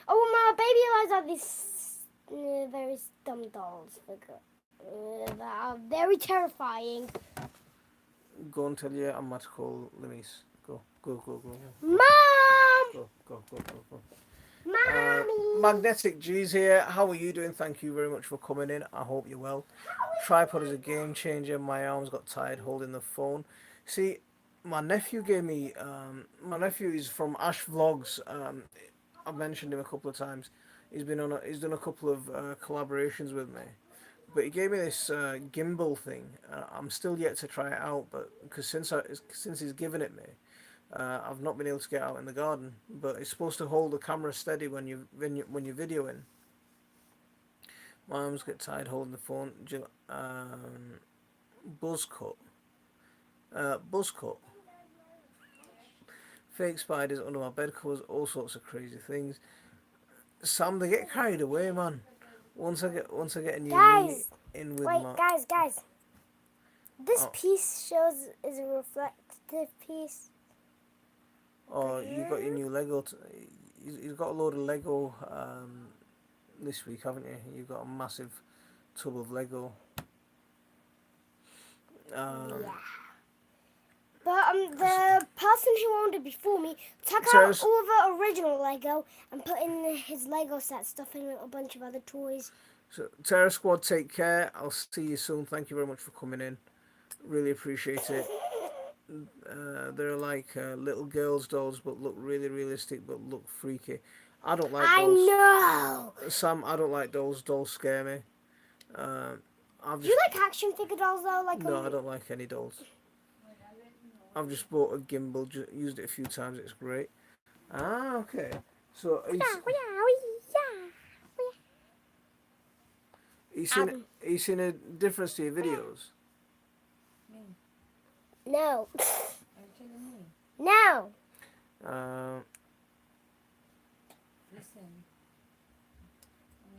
Oh, my baby eyes are these very dumb dolls. That are very terrifying. Go and tell your Amma to call Limis. Go. Mom! Go. Mommy! Magnetic G's here. How are you doing? Thank you very much for coming in. I hope you're well. Tripod is a game changer. My arms got tired holding the phone. See, my nephew gave me. My nephew is from Ash Vlogs. I've mentioned him a couple of times. He's done a couple of collaborations with me. But he gave me this gimbal thing. I'm still yet to try it out, but because since he's given it me, I've not been able to get out in the garden. But it's supposed to hold the camera steady when you're videoing. My arms get tired holding the phone. Buzz cut. Buzz cut. Fake spiders under my bed covers. All sorts of crazy things. Sam, they get carried away, man. Once I get a new Guys, in with wait, my. guys. This Oh. piece is a reflective piece. Oh, you got your new Lego. You've got a load of Lego this week, haven't you? You've got a massive tub of Lego. Yeah. But the person who owned it before me took Sarah's- out all the original Lego and put in his Lego set stuff and a bunch of other toys. So, Terror Squad, take care. I'll see you soon. Thank you very much for coming in. Really appreciate it. They're like little girls' dolls, but look really realistic, but look freaky. I don't like I dolls. know. Sam, I don't like dolls. Dolls scare me. I've Do just you like action figure dolls though? Like no, I don't like any dolls. I've just bought a gimbal, used it a few times. It's great. Ah, okay. So, are you seen a difference to your videos? No. No. Listen,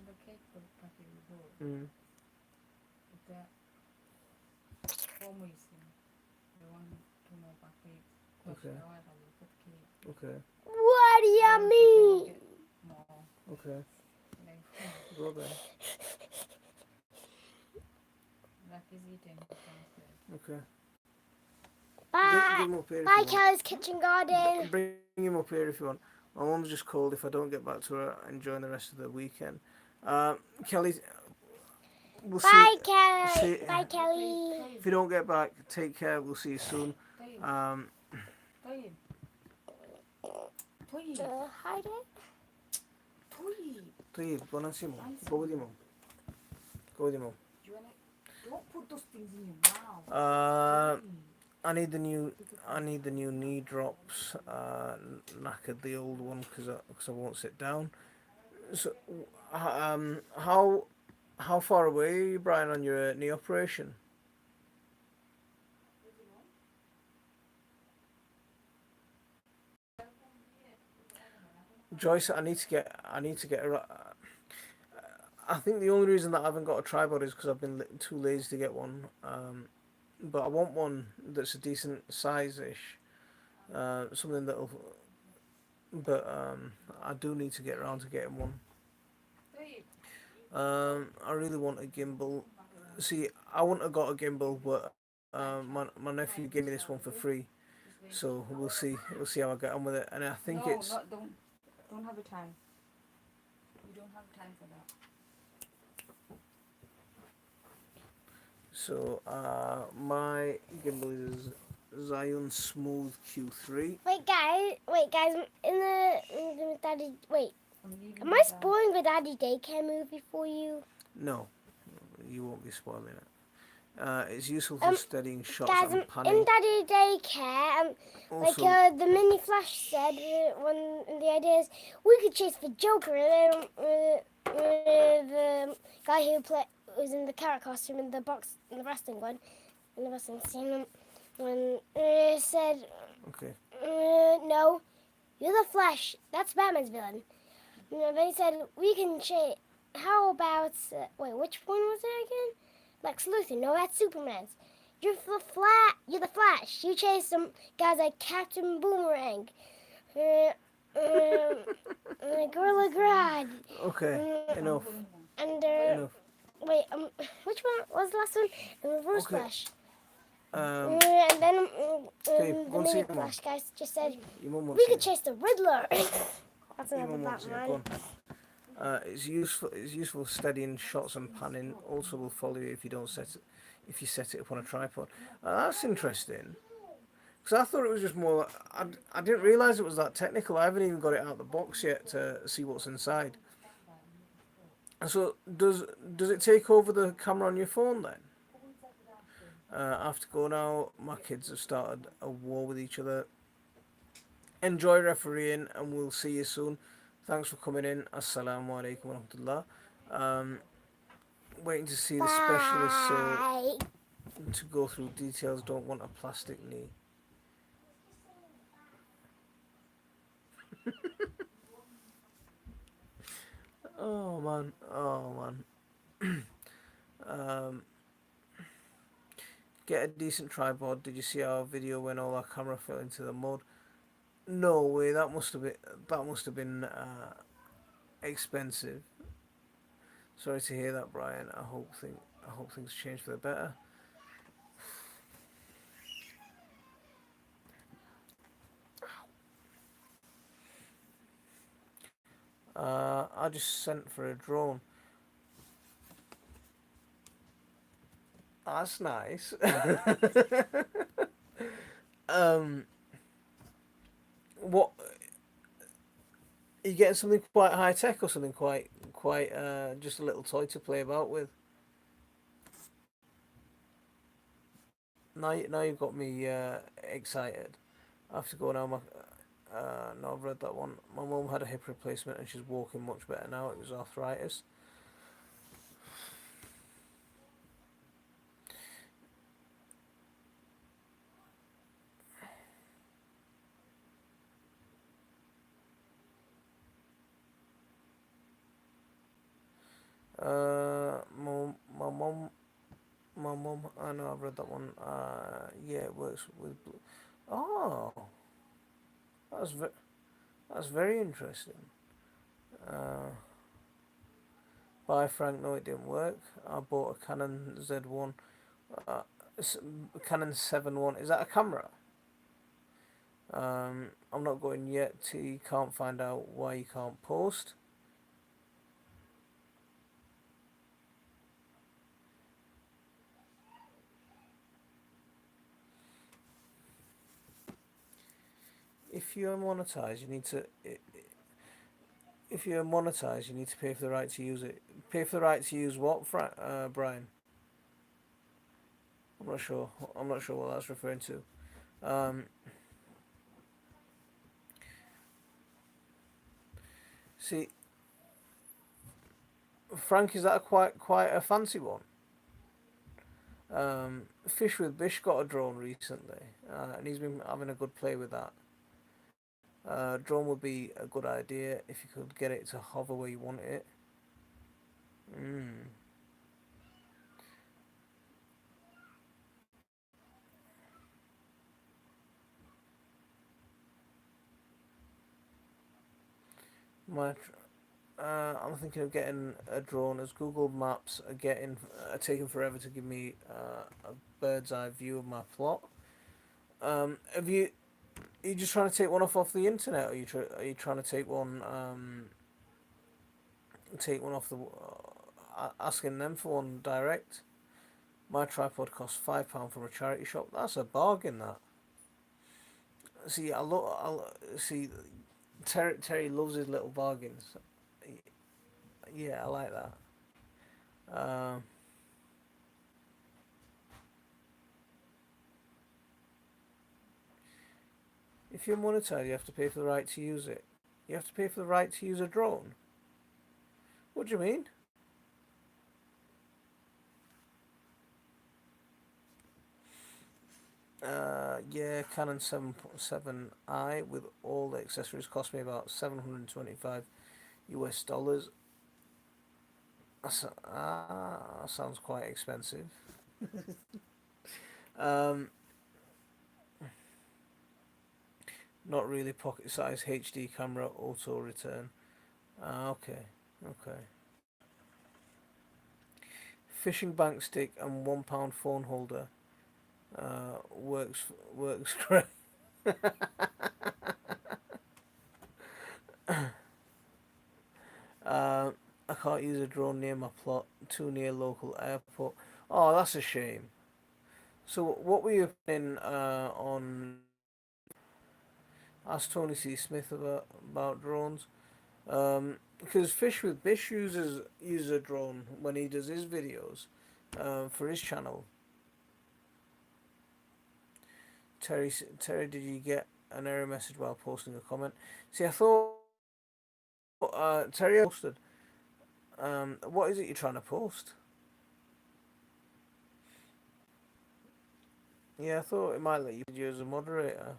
the cake will pack it before. Mm, The home is the one to know packet. Okay. Cake. okay. What do you mean? More. Okay. Like, Go then. like is eating. Okay. Bye. Give him up here if Bye, you want. Kelly's Kitchen Garden. Bring him up here if you want. My mum's just called. If I don't get back to her, enjoying the rest of the weekend. Kelly, we'll Bye, see. Kelly. see- Bye, Kelly. If you don't get back, take care. We'll see you soon. Toyib. Toyib. Hi there. Toyib. Please, go and see mum. Go with your mum. Go with your mum. Do you wanna Don't put those things in your mouth. Uh, Dirty. I need the new Take it I out. need the new knee drops. Knackered the old one because I won't sit down. So, how far away are you, Brian, on your knee operation? Joyce, I need to get a. I think the only reason that I haven't got a tripod is because I've been too lazy to get one. But I want one that's a decent size ish. Something that'll. But I do need to get around to getting one. Babe, I really want a gimbal. See, I wouldn't have got a gimbal, but my nephew gave me this one for free. just wait. So we'll see how I get on with it. And I think No, it's not don't have a time. We don't have time for that. so my gimbal is Zion Smooth Q3. Wait, guys. In the daddy. Wait, I'm leaving am I you guys. spoiling the daddy daycare movie for you? No, you won't be spoiling it. It's useful for studying shots Guys, and in panning. daddy daycare, Also, the mini Flash said, one the idea is we could chase the Joker, and then the guy who's in the carrot costume in the wrestling one, in the wrestling scene, when said, okay. no, you're the Flash. That's Batman's villain. Then he said, we can chase. How about wait? Which one was it again? Lex Luthor. No, that's Superman's. You're the Flash. You chase some guys like Captain Boomerang, Gorilla Grodd, Okay, I'm enough. going now. and Enough. wait, which one was the last one? The Reverse Okay. Flash. Um, And then Steve, the go and see mini your mum. Flash guys just said Your mum wants we you. could chase the Riddler. That's Your another mum wants you. Go Batman. on. It's useful. It's useful studying shots and panning. Also, will follow you if you don't set it. If you set it up on a tripod. That's interesting. Because I thought it was just more. I didn't realise it was that technical. I haven't even got it out of the box yet to see what's inside. And so does it take over the camera on your phone then? I have to go now. My kids have started a war with each other. Enjoy refereeing, and we'll see you soon. Thanks for coming in. Assalamu alaikum wa rahmatullah. Um, Waiting to see the specialist, so Bye. to go through details. Don't want a plastic knee. Oh man, oh man. um, get a decent tripod. Did you see our video when all our camera fell into the mud? No way. That must have been expensive. Sorry to hear that, Brian. I hope things change for the better. I just sent for a drone. That's nice. um, what are you getting? Something quite high tech or something quite just a little toy to play about with? Now you've got me excited. I have to go now. No, I've read that one. My mum had a hip replacement and she's walking much better now. It was arthritis. My mum, I know I've read that one. Yeah, it works with. Oh, that's ve- that's very interesting. Uh, Bye, Frank. No, it didn't work. I bought a Canon Z1, uh, Canon 7 1. Is that a camera? I'm not going yet. T can't find out why you can't post. If you're monetized, you need to. If you're monetized, you need to pay for the right to use it. Pay for the right to use what, Brian? I'm not sure. I'm not sure what that's referring to. Um, see, Frank, is that quite a fancy one? Fish with Bish got a drone recently, and he's been having a good play with that. Drone would be a good idea if you could get it to hover where you want it. Mm. My, I'm thinking of getting a drone as Google Maps are taking forever to give me a bird's eye view of my plot. Have you? Are you just trying to take one off the internet? Or are you trying to take one off the asking them for one direct? My tripod costs £5 from a charity shop. That's a bargain. That. See, I see. Terry loves his little bargains. Yeah, I like that. Um, if you're monetized, you have to pay for the right to use it. You have to pay for the right to use a drone. What do you mean? Yeah, Canon 7.7i with all the accessories cost me about 725 US dollars. Sounds quite expensive. Um, Not really pocket size HD camera auto return. Okay, okay. Fishing bank stick and £1 phone holder. Works great. Uh, I can't use a drone near my plot. Too near local airport. Oh, that's a shame. So what were you in on? Ask Tony C. Smith about drones. Because Fish with Bish uses a drone when he does his videos, for his channel. Terry, did you get an error message while posting a comment? See, I thought Terry posted. What is it you're trying to post? Yeah, I thought it might let you as a moderator.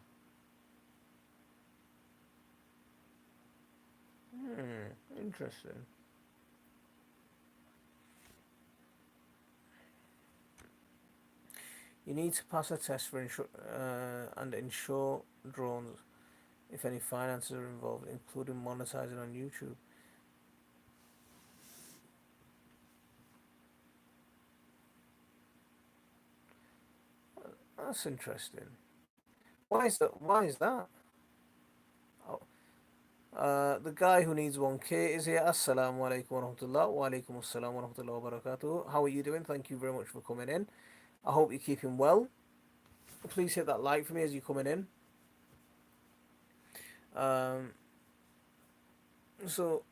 Interesting. You need to pass a test for and insure drones if any finances are involved, including monetizing on YouTube. That's interesting. Why is that? Why is that? Oh, the guy who needs 1K is here. Assalamu alaikum wa rahmatullah. Wa alaikum assalam wa rahmatullah wa barakatuh. How are you doing? Thank you very much for coming in. I hope you're keeping well. Please hit that like for me as you're coming in. Um, so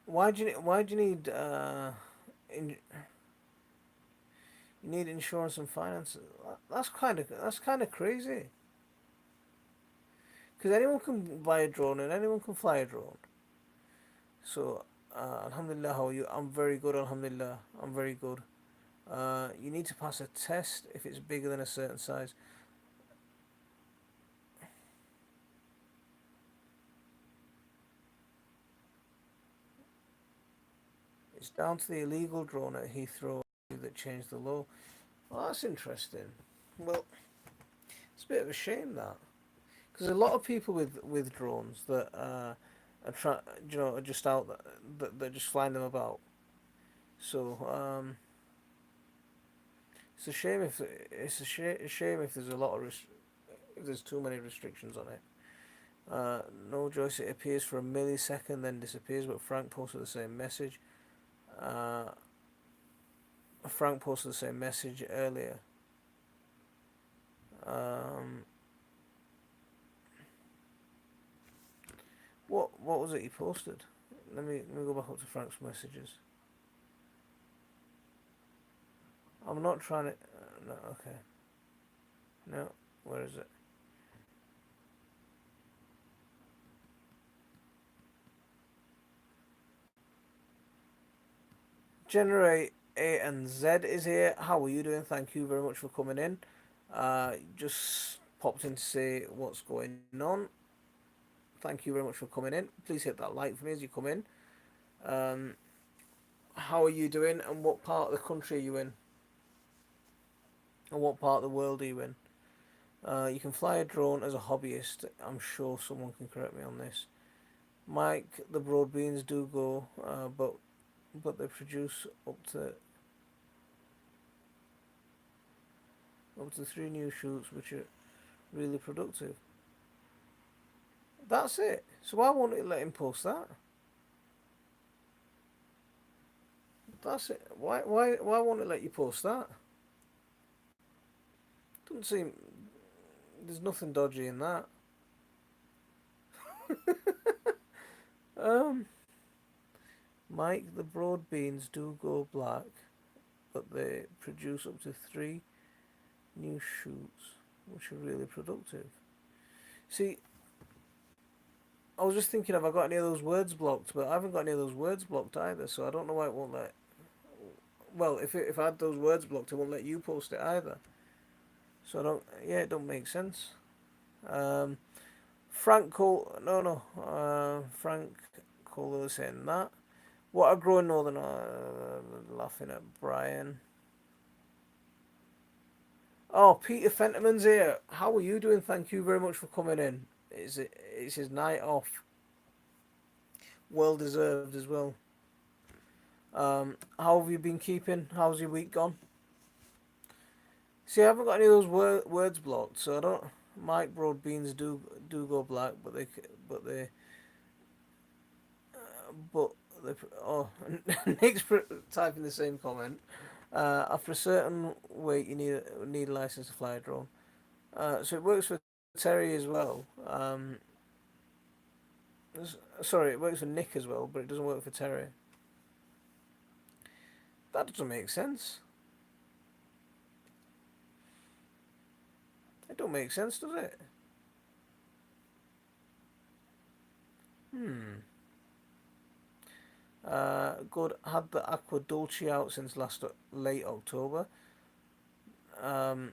why do you need in, you need insurance and finance? That's kind of crazy. Because anyone can buy a drone and anyone can fly a drone. So, Alhamdulillah, how are you? I'm very good, Alhamdulillah. I'm very good. You need to pass a test if it's bigger than a certain size. It's down to the illegal drone at Heathrow that changed the law. Well, that's interesting. Well, it's a bit of a shame that. Because a lot of people with drones that are just out that just flying them about. So it's a shame if there's a lot of if there's too many restrictions on it. No, Joyce, it appears for a millisecond then disappears, but Frank posted the same message. Uh, Frank posted the same message earlier. Um, what was it he posted? Let me go back up to Frank's messages. I'm not trying to. No, okay. No, where is it? Generate A and Z is here. How are you doing? Thank you very much for coming in. Just popped in to say what's going on. Thank you very much for coming in. Please hit that like for me as you come in. Um, how are you doing, and what part of the country are you in? And what part of the world are you in? You can fly a drone as a hobbyist. I'm sure someone can correct me on this. Mike, the broad beans do go, but they produce up to three new shoots, which are really productive. That's it. So why won't it let him post that? That's it. Why won't it let you post that? Doesn't seem. There's nothing dodgy in that. Um, Mike, the broad beans do go black, but they produce up to three new shoots, which are really productive. See, I was just thinking, have I got any of those words blocked? But I haven't got any of those words blocked either, so I don't know why it won't let. Well, if I had those words blocked, it won't let you post it either. So I don't. Yeah, it don't make sense. Um, Frank Cole. No, no. Frank Cole is saying that. What a growing northern. Laughing at Brian. Oh, Peter Fenterman's here. How are you doing? Thank you very much for coming in. It's his night off. Well deserved as well. How have you been keeping? How's your week gone? See, I haven't got any of those words blocked, so I don't. Mike Broadbeans do go black, but they but they oh Nick's typing the same comment. After a certain weight, you need a license to fly a drone. So it works for Terry as well. Sorry, it works for Nick as well, but it doesn't work for Terry. That doesn't make sense. It don't make sense, does it? Hmm. Good. Had the Aqua Dolce out since late October. Um,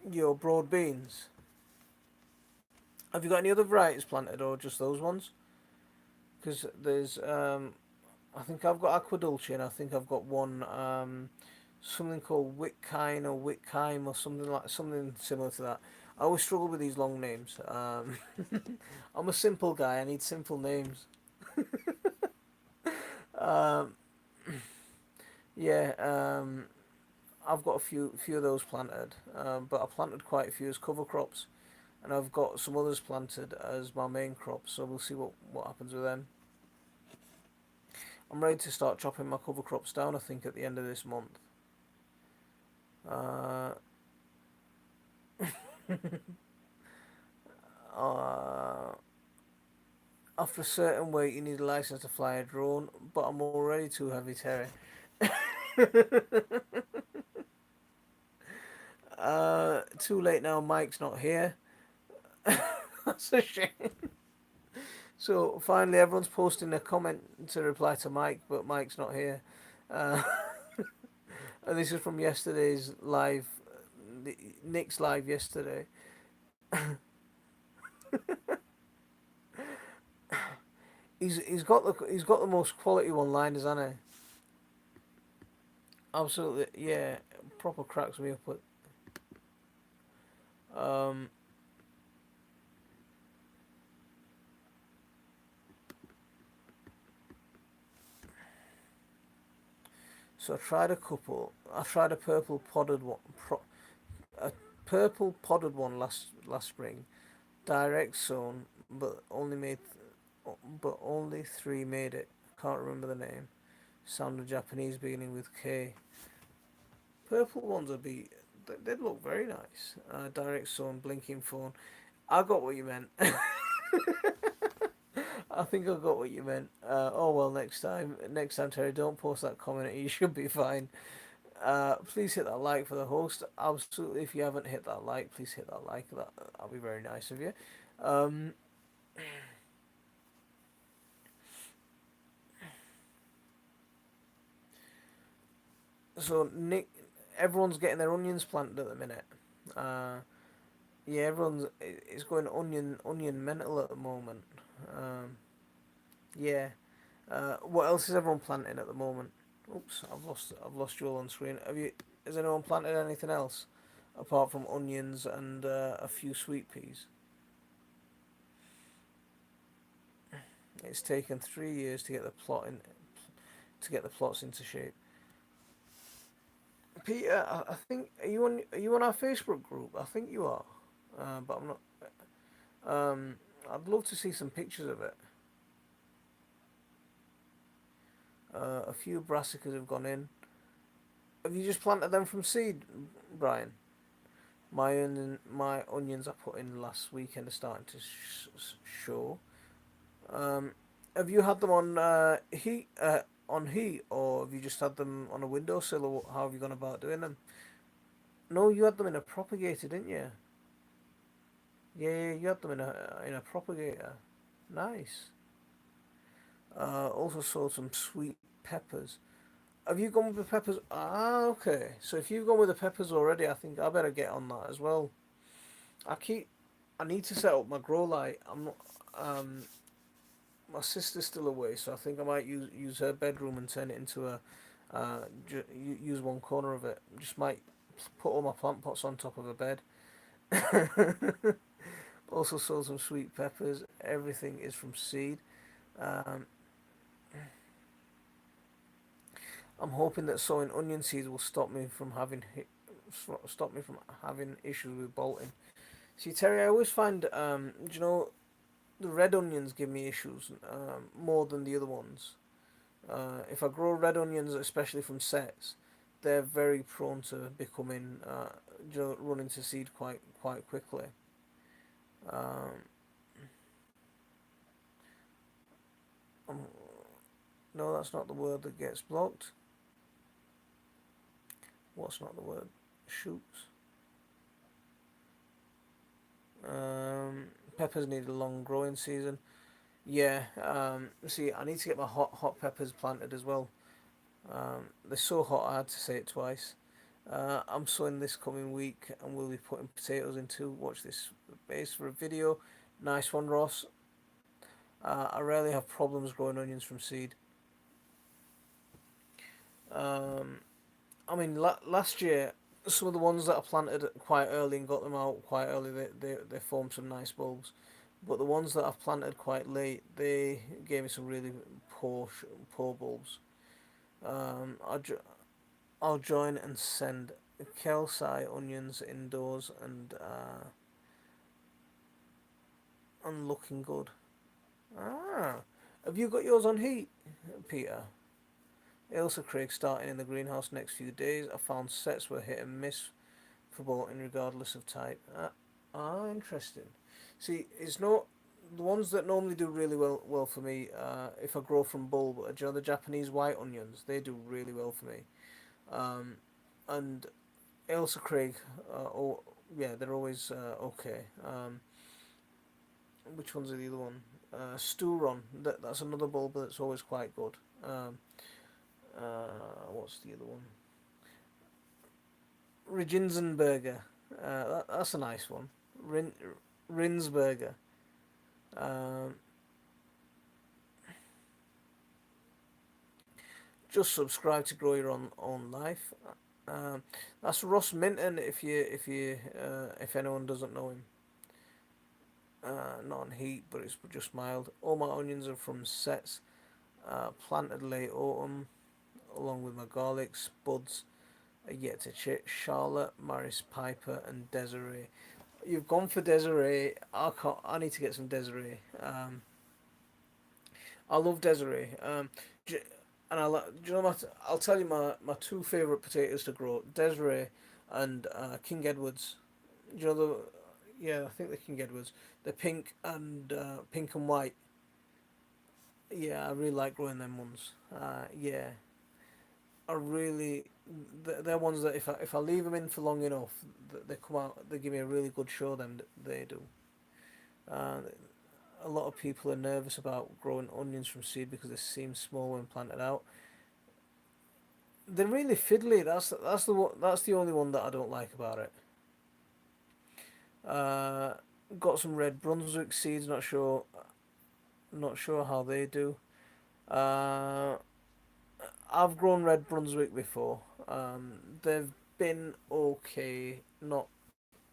your broad beans. Have you got any other varieties planted or just those ones? Because there's I think I've got Aqua Dolce and I think I've got one something called Witkine or Witkime or something similar to that. I always struggle with these long names. I'm a simple guy. I need simple names. Um, yeah. I've got a few of those planted, but I planted quite a few as cover crops, and I've got some others planted as my main crops. So we'll see what happens with them. I'm ready to start chopping my cover crops down. I think at the end of this month. Uh, uh, After a certain weight, you need a license to fly a drone, but I'm already too heavy, Terry. Too late now. Mike's not here. That's a shame. So finally, everyone's posting a comment to reply to Mike, but Mike's not here. Uh, and this is from yesterday's live, Nick's live yesterday. He's got the most quality one liners, hasn't he? Absolutely, yeah. Proper cracks me up. Um, so I tried a couple. I tried a a purple podded one last spring, direct sewn, but only three made it. Can't remember the name. Sounded Japanese, beginning with K. Purple ones would be. They'd look very nice. Direct sewn, blinking phone. I got what you meant. I think I got what you meant. Oh well, next time, Terry, don't post that comment. You should be fine. Please hit that like for the host. Absolutely, if you haven't hit that like, please hit that like. That'll be very nice of you. Um, so Nick, everyone's getting their onions planted at the minute. Uh, yeah, everyone's it's going onion mental at the moment. Um, yeah. What else is everyone planting at the moment? Oops, I've lost you all on screen. Have you? Has anyone planted anything else apart from onions and a few sweet peas? It's taken 3 years to get the plots into shape. Peter, I think are you on our Facebook group? I think you are, but I'm not. I'd love to see some pictures of it. A few brassicas have gone in. Have you just planted them from seed, Brian? My onions I put in last weekend are starting to show. Um, have you had them on heat, or have you just had them on a windowsill, or how have you gone about doing them? No, you had them in a propagator, didn't you? Yeah, yeah, you had them in a propagator. Nice. Also saw some sweet peppers. Have you gone with the peppers? Ah, okay. So if you've gone with the peppers already, I think I better get on that as well. I keep. I need to set up my grow light. I'm not. Um, my sister's still away, so I think I might use her bedroom and turn it into a. Use one corner of it. Just might put all my plant pots on top of a bed. Also sold some sweet peppers. Everything is from seed. Um, I'm hoping that sowing onion seeds will stop me from having issues with bolting. See, Terry, I always find the red onions give me issues more than the other ones. If I grow red onions, especially from sets, they're very prone to becoming running to seed quite quickly. Um, um, no, that's not the word that gets blocked. What's not the word? Shoots. Peppers need a long growing season. Yeah. See, I need to get my hot peppers planted as well. They're so hot I had to say it twice. I'm sowing this coming week, and we'll be putting potatoes into. Watch this base for a video. Nice one, Ross. I rarely have problems growing onions from seed. Um, I mean, last year, some of the ones that I planted quite early and got them out quite early, they formed some nice bulbs. But the ones that I've planted quite late, they gave me some really poor bulbs. Um, I'll, I'll join and send Kelsey onions indoors and looking good. Ah, have you got yours on heat, Peter? Ailsa Craig starting in the greenhouse next few days. I found sets were hit and miss for bolting regardless of type. Interesting. See, it's not the ones that normally do really well for me. If I grow from bulb, do you know the Japanese white onions? They do really well for me. Um, and Ailsa Craig, oh yeah, they're always okay. Which one's the other one? Sturon. That's another bulb that's always quite good. What's the other one? Reginsenberger. That's a nice one. Rinsberger. Um, just subscribe to grow your own life. Um, that's Ross Minton. If anyone doesn't know him, not on heat, but it's just mild. All my onions are from sets planted late autumn, along with my garlics. Buds are yet to chip. Charlotte, Maris Piper, and Desiree. You've gone for Desiree. I need to get some Desiree. I love Desiree. And do you know what? I'll tell you my two favorite potatoes to grow: Desiree and King Edwards. Do you know the? Yeah, I think the King Edwards. The pink and white. Yeah, I really like growing them ones. Yeah, I really. They're ones that if I leave them in for long enough, they come out. They give me a really good show. Them they do. Uh, a lot of people are nervous about growing onions from seed because they seem small when planted out. They're really fiddly. That's the only one that I don't like about it. Uh, got some red Brunswick seeds. Not sure how they do. Uh, I've grown red Brunswick before. They've been okay, not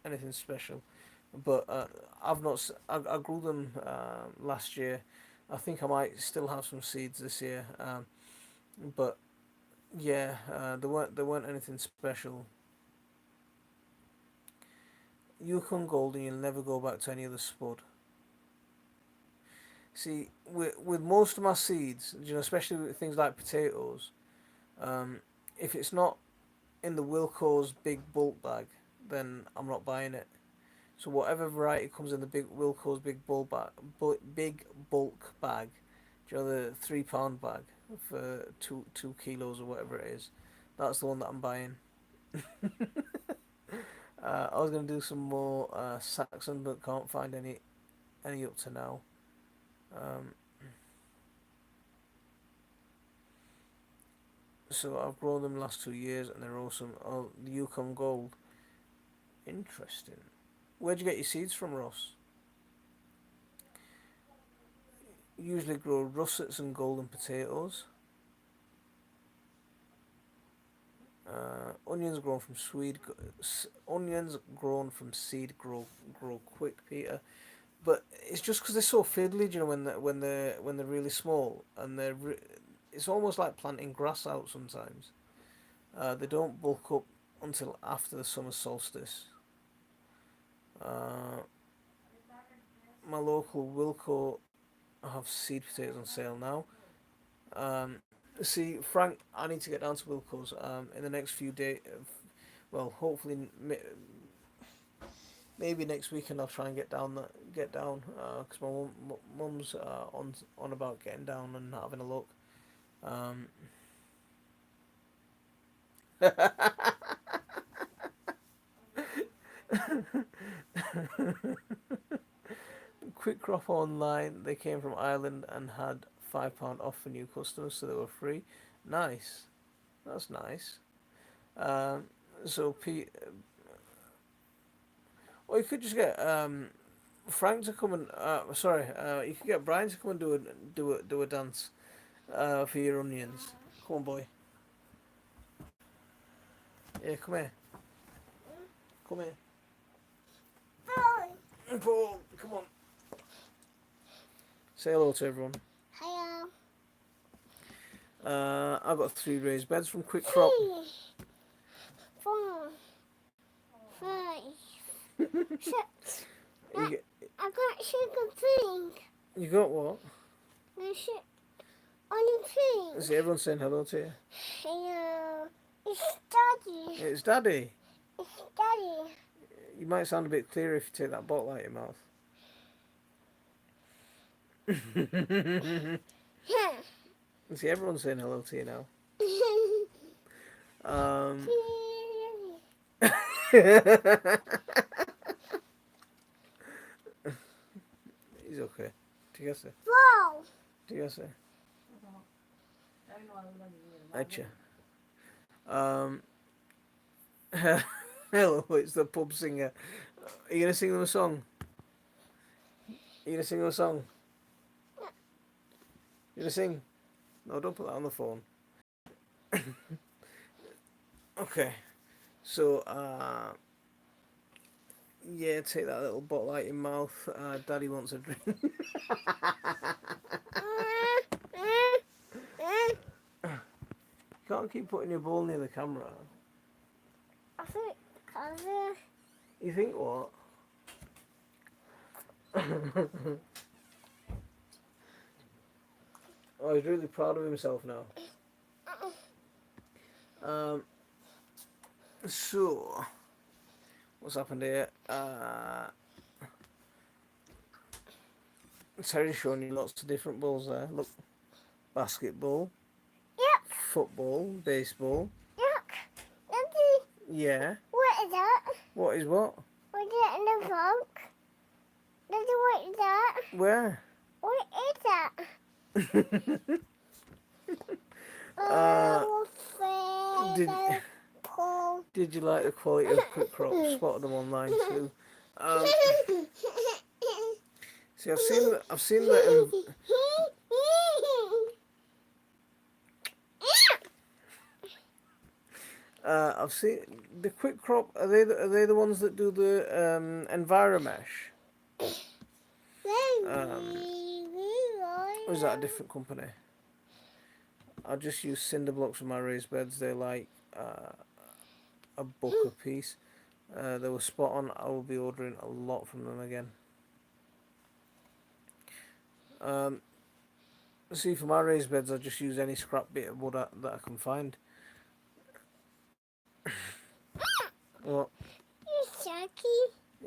anything special, but I grew them last year. I think I might still have some seeds this year. But yeah, there weren't anything special. Yukon Gold, and you'll never go back to any other spud. See, with most of my seeds, especially with things like potatoes, um, if it's not in the Wilco's big bulk bag, then I'm not buying it. So whatever variety comes in the big Wilco's big bulk bag, the £3 bag for two kilos or whatever it is, that's the one that I'm buying. I was gonna do some more Saxon, but can't find any up to now. Um, so I've grown them the last 2 years, and they're awesome. Oh, the Yukon Gold, interesting. Where'd you get your seeds from, Ross? Usually grow russets and golden potatoes. Onions grown from seed grow quick, Peter. But it's just because they're so fiddly, when they're really small, and it's almost like planting grass out sometimes. They don't bulk up until after the summer solstice. Uh, my local Wilco have seed potatoes on sale now. Um, see, Frank, I need to get down to Wilco's in the next few days. Well, hopefully, maybe next weekend I'll try and get down because my mum's on about getting down and having a look. Um, Quick Crop online. They came from Ireland and had £5 off for new customers, so they were free. Nice, that's nice. Um, so Pete, or you could just get Frank to come and sorry, you could get Brian to come and do a dance for your onions. Come on, boy. Yeah, come here. Come here. Paul, come on. Say hello to everyone. Hello. I got 3 raised beds from Quick Crop. 4, 5, 6. You, get, I got sugar pink. you got what? The only pink. See, everyone's saying hello to you. Hello. It's Daddy. It's Daddy. It's Daddy. You might sound a bit clearer if you take that bottle out of your mouth. See, everyone's saying hello to you now. He's okay. Tigase. Wow. Tigase. I know I love you. Acha. Hello, it's the pub singer. Are you gonna sing them a song? Are you gonna sing them a song? You gonna sing? No, don't put that on the phone. Okay. So, yeah, take that little bottle out your mouth. Daddy wants a drink. You can't keep putting your bowl near the camera. I think because You think what? Oh, he's really proud of himself now. So, what's happened here? Terry's showing you lots of different balls there. Look. Basketball, Yep. football, baseball. Look. Daddy, Yeah. what is that? What is what? What is that in the trunk? Daddy, what is that? Where? What is that? uh, did Feather pull. did you like the quality of quick crop? Spotted them online too. Um, see, I've seen that in. I've seen the quick crop. Are they the ones that do the Enviromesh? Or is that a different company? I just use cinder blocks for my raised beds. They're like a buck a piece. They were spot on. I will be ordering a lot from them again. See, for my raised beds, I just use any scrap bit of wood that I can find. What?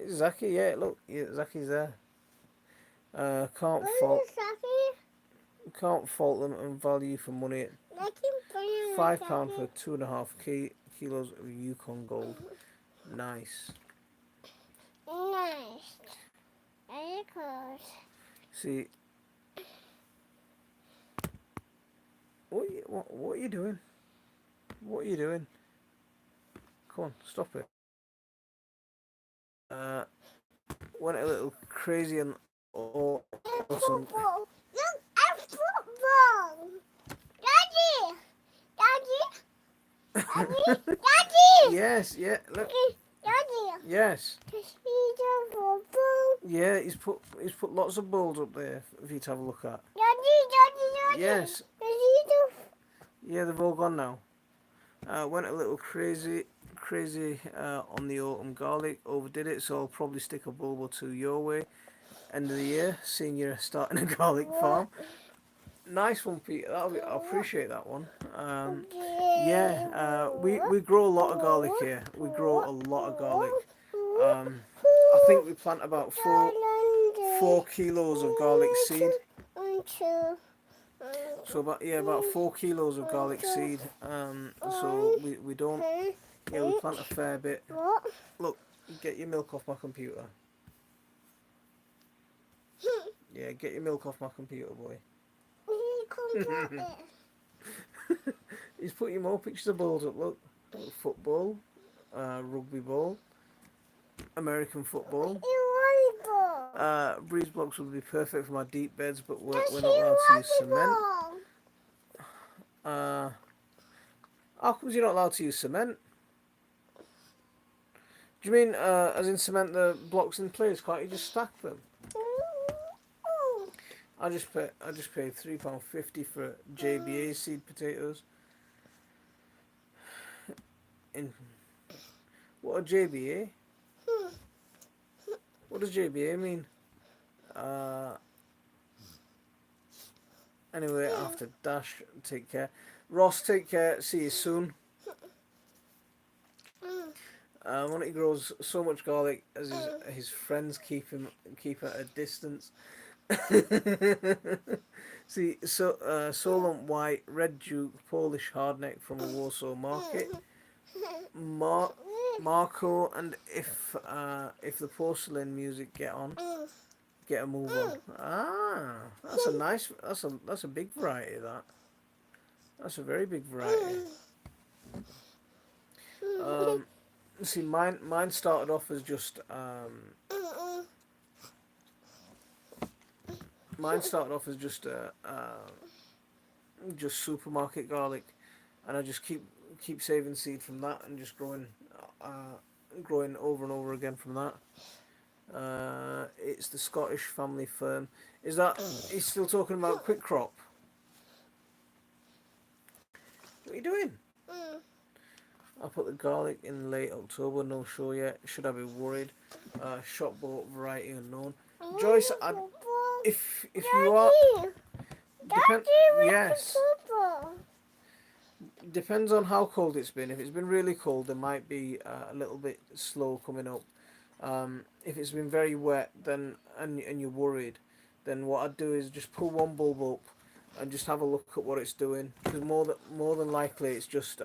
Zaki, yeah, look, yeah, Zaki's there. Can't fault them and value for money at £5 for 2.5 kilos of Yukon gold. Nice. Nice. Very good. See, what are you doing? What are you doing? Come on, stop it. Went a little crazy and awesome. Football. Look at football. Daddy. Daddy. Daddy. Yes, yeah, look, Daddy. yes. He's a football. Yeah, he's put lots of balls up there for you to have a look at. Daddy. Yes. He's Yeah, they've all gone now. Went a little crazy on the autumn garlic. Overdid it, so I'll probably stick a bulb or two your way. End of the year, seeing you're starting a garlic farm. Nice one, Peter. I appreciate that one. Yeah, we grow a lot of garlic here. We grow a lot of garlic. I think we plant about 4 kilos of garlic seed. So about 4 kilos of garlic seed. So we don't. Yeah, we plant a fair bit. What? Look, get your milk off my computer. Yeah, get your milk off my computer, boy. He's putting more pictures of balls up. Look, football, rugby ball, American football. Breeze blocks would be perfect for my deep beds, but we're not allowed to use cement. How come you're not allowed to use cement? Do you mean as in cement the blocks in place? Can't you just stack them? I just paid £3.50 for JBA seed potatoes. In what are JBA? What does JBA mean? Anyway, I have to dash. Take care, Ross. Take care. See you soon. When he grows so much garlic as his friends keep at a distance. See, Solent White, Red Duke, Polish Hardneck from a Warsaw market. Marco, and if the porcelain music get a move on. That's a nice. That's a big variety. That's a very big variety. See, mine started off as just just supermarket garlic, and I just keep saving seed from that and just growing over and over again from that. It's the Scottish family firm. Is that he's still talking about quick crop? What are you doing? I put the garlic in late October. No show yet. Should I be worried? Shop bought variety unknown. Joyce, if you are, yes. Depends on how cold it's been. If it's been really cold, there might be a little bit slow coming up. If it's been very wet, then and you're worried, then what I'd do is just pull one bulb up and just have a look at what it's doing, because more than likely it's just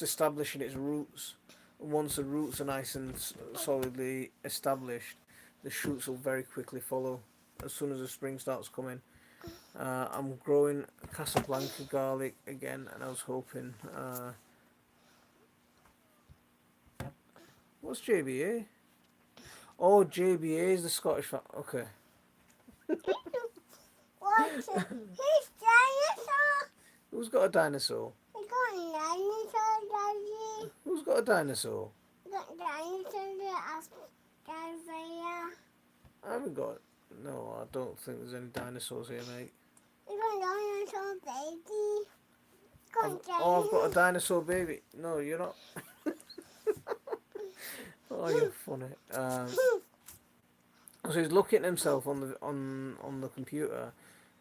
establishing its roots. And once the roots are nice and solidly established, the shoots will very quickly follow as soon as the spring starts coming. I'm growing Casablanca garlic again, and I was hoping. What's JBA? Oh, JBA is the Scottish. Okay. What? His dinosaur? Who's got a dinosaur? He got a dinosaur, Daddy. Who's got a dinosaur? He got dinosaur as Daddy. I haven't got. No, I don't think there's any dinosaurs here, mate. He got a dinosaur baby. I've got a dinosaur baby. No, you're not. Oh, you're funny. So he's looking at himself on the computer,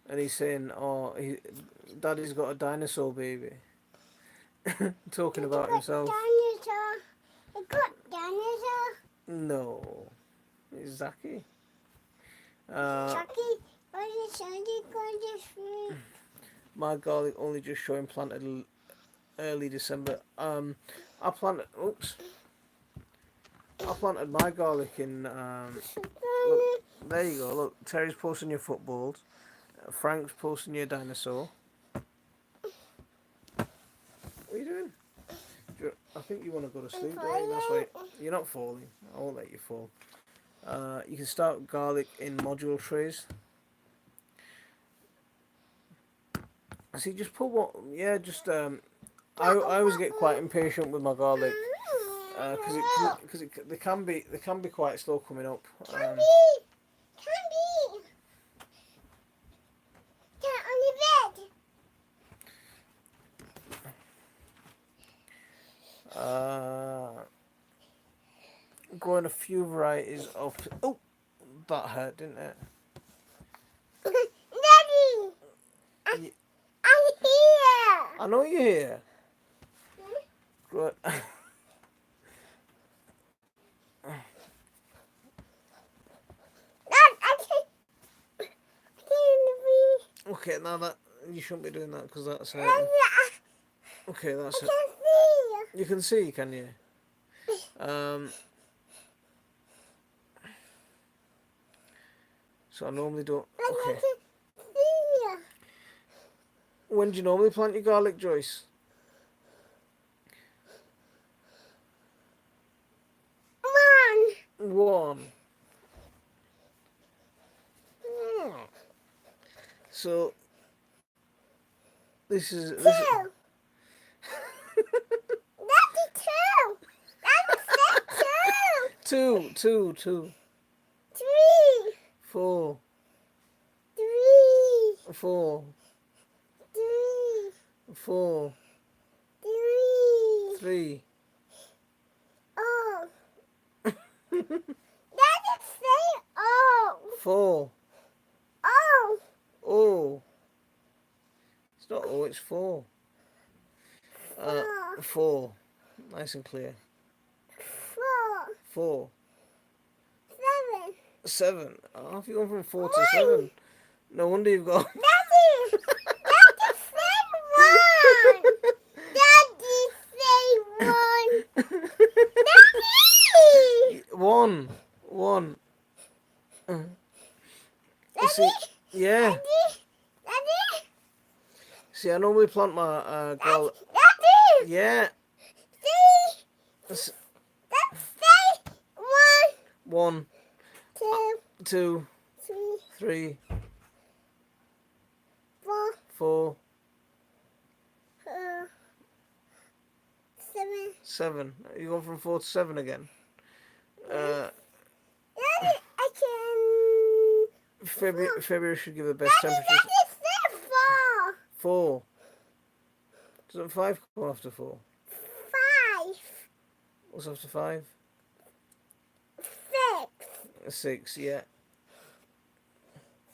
and he's saying, "Oh, Daddy's got a dinosaur baby." Talking about himself. Dinosaur. He got dinosaur. No, it's Zaki. Chucky, what is Chucky going to see? My garlic only just showing planted early December. I planted. Oops. I planted my garlic in. Look, there you go. Look, Terry's posting your footballs. Frank's posting your dinosaur. What are you doing? I think you want to go to sleep, don't you? That's why you're not falling. I won't let you fall. You can start garlic in module trays. See, just put what? Yeah, just I always get quite impatient with my garlic because they can be quite slow coming up. Candy! Get on the bed! Growing a few varieties of. Oh, that hurt, didn't it? Daddy! I'm here! I know you're here. Grow. Okay, now that you shouldn't be doing that because that's hurting. Okay, that's it. You can see, can you? So I normally don't. Okay. When do you normally plant your garlic, Joyce? One. So this is Daddy, two. Daddy, two. Three. Four. Three. Four. Three. Oh. Daddy, say oh. Four. Oh. Oh. It's not oh, it's four. Four. Nice and clear. Four. 7. 7. Oh, have you gone from 4 to 7? No wonder you've got. Daddy! Daddy, say 1! Daddy, say 1! Daddy! 1. See, yeah. Daddy! See, I normally plant my garlic. Daddy! Yeah. See? That's Let's say 1, 1, 2, 2, 3, 3, 4, 4, 7. 7. You gone from 4 to 7 again. Daddy, I can. February should give the best Daddy, temperatures. Daddy, say 4. Doesn't 5 come after 4? 5, What's after 5? 6, 6, yeah.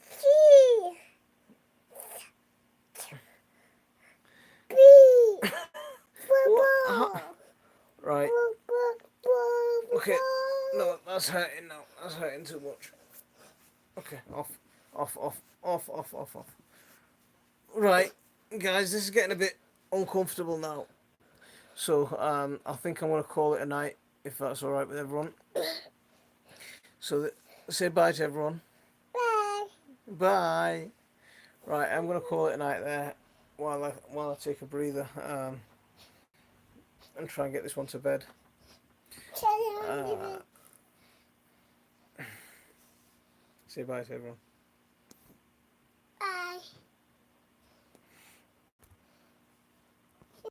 3, B, What? Right. Okay. No, that's hurting now. That's hurting too much. Okay, off. Right, guys, this is getting a bit uncomfortable now. So I think I'm going to call it a night, if that's all right with everyone. So say bye to everyone. Bye. Bye. Right, I'm going to call it a night there while I take a breather and try and get this one to bed. Uh, say bye to everyone.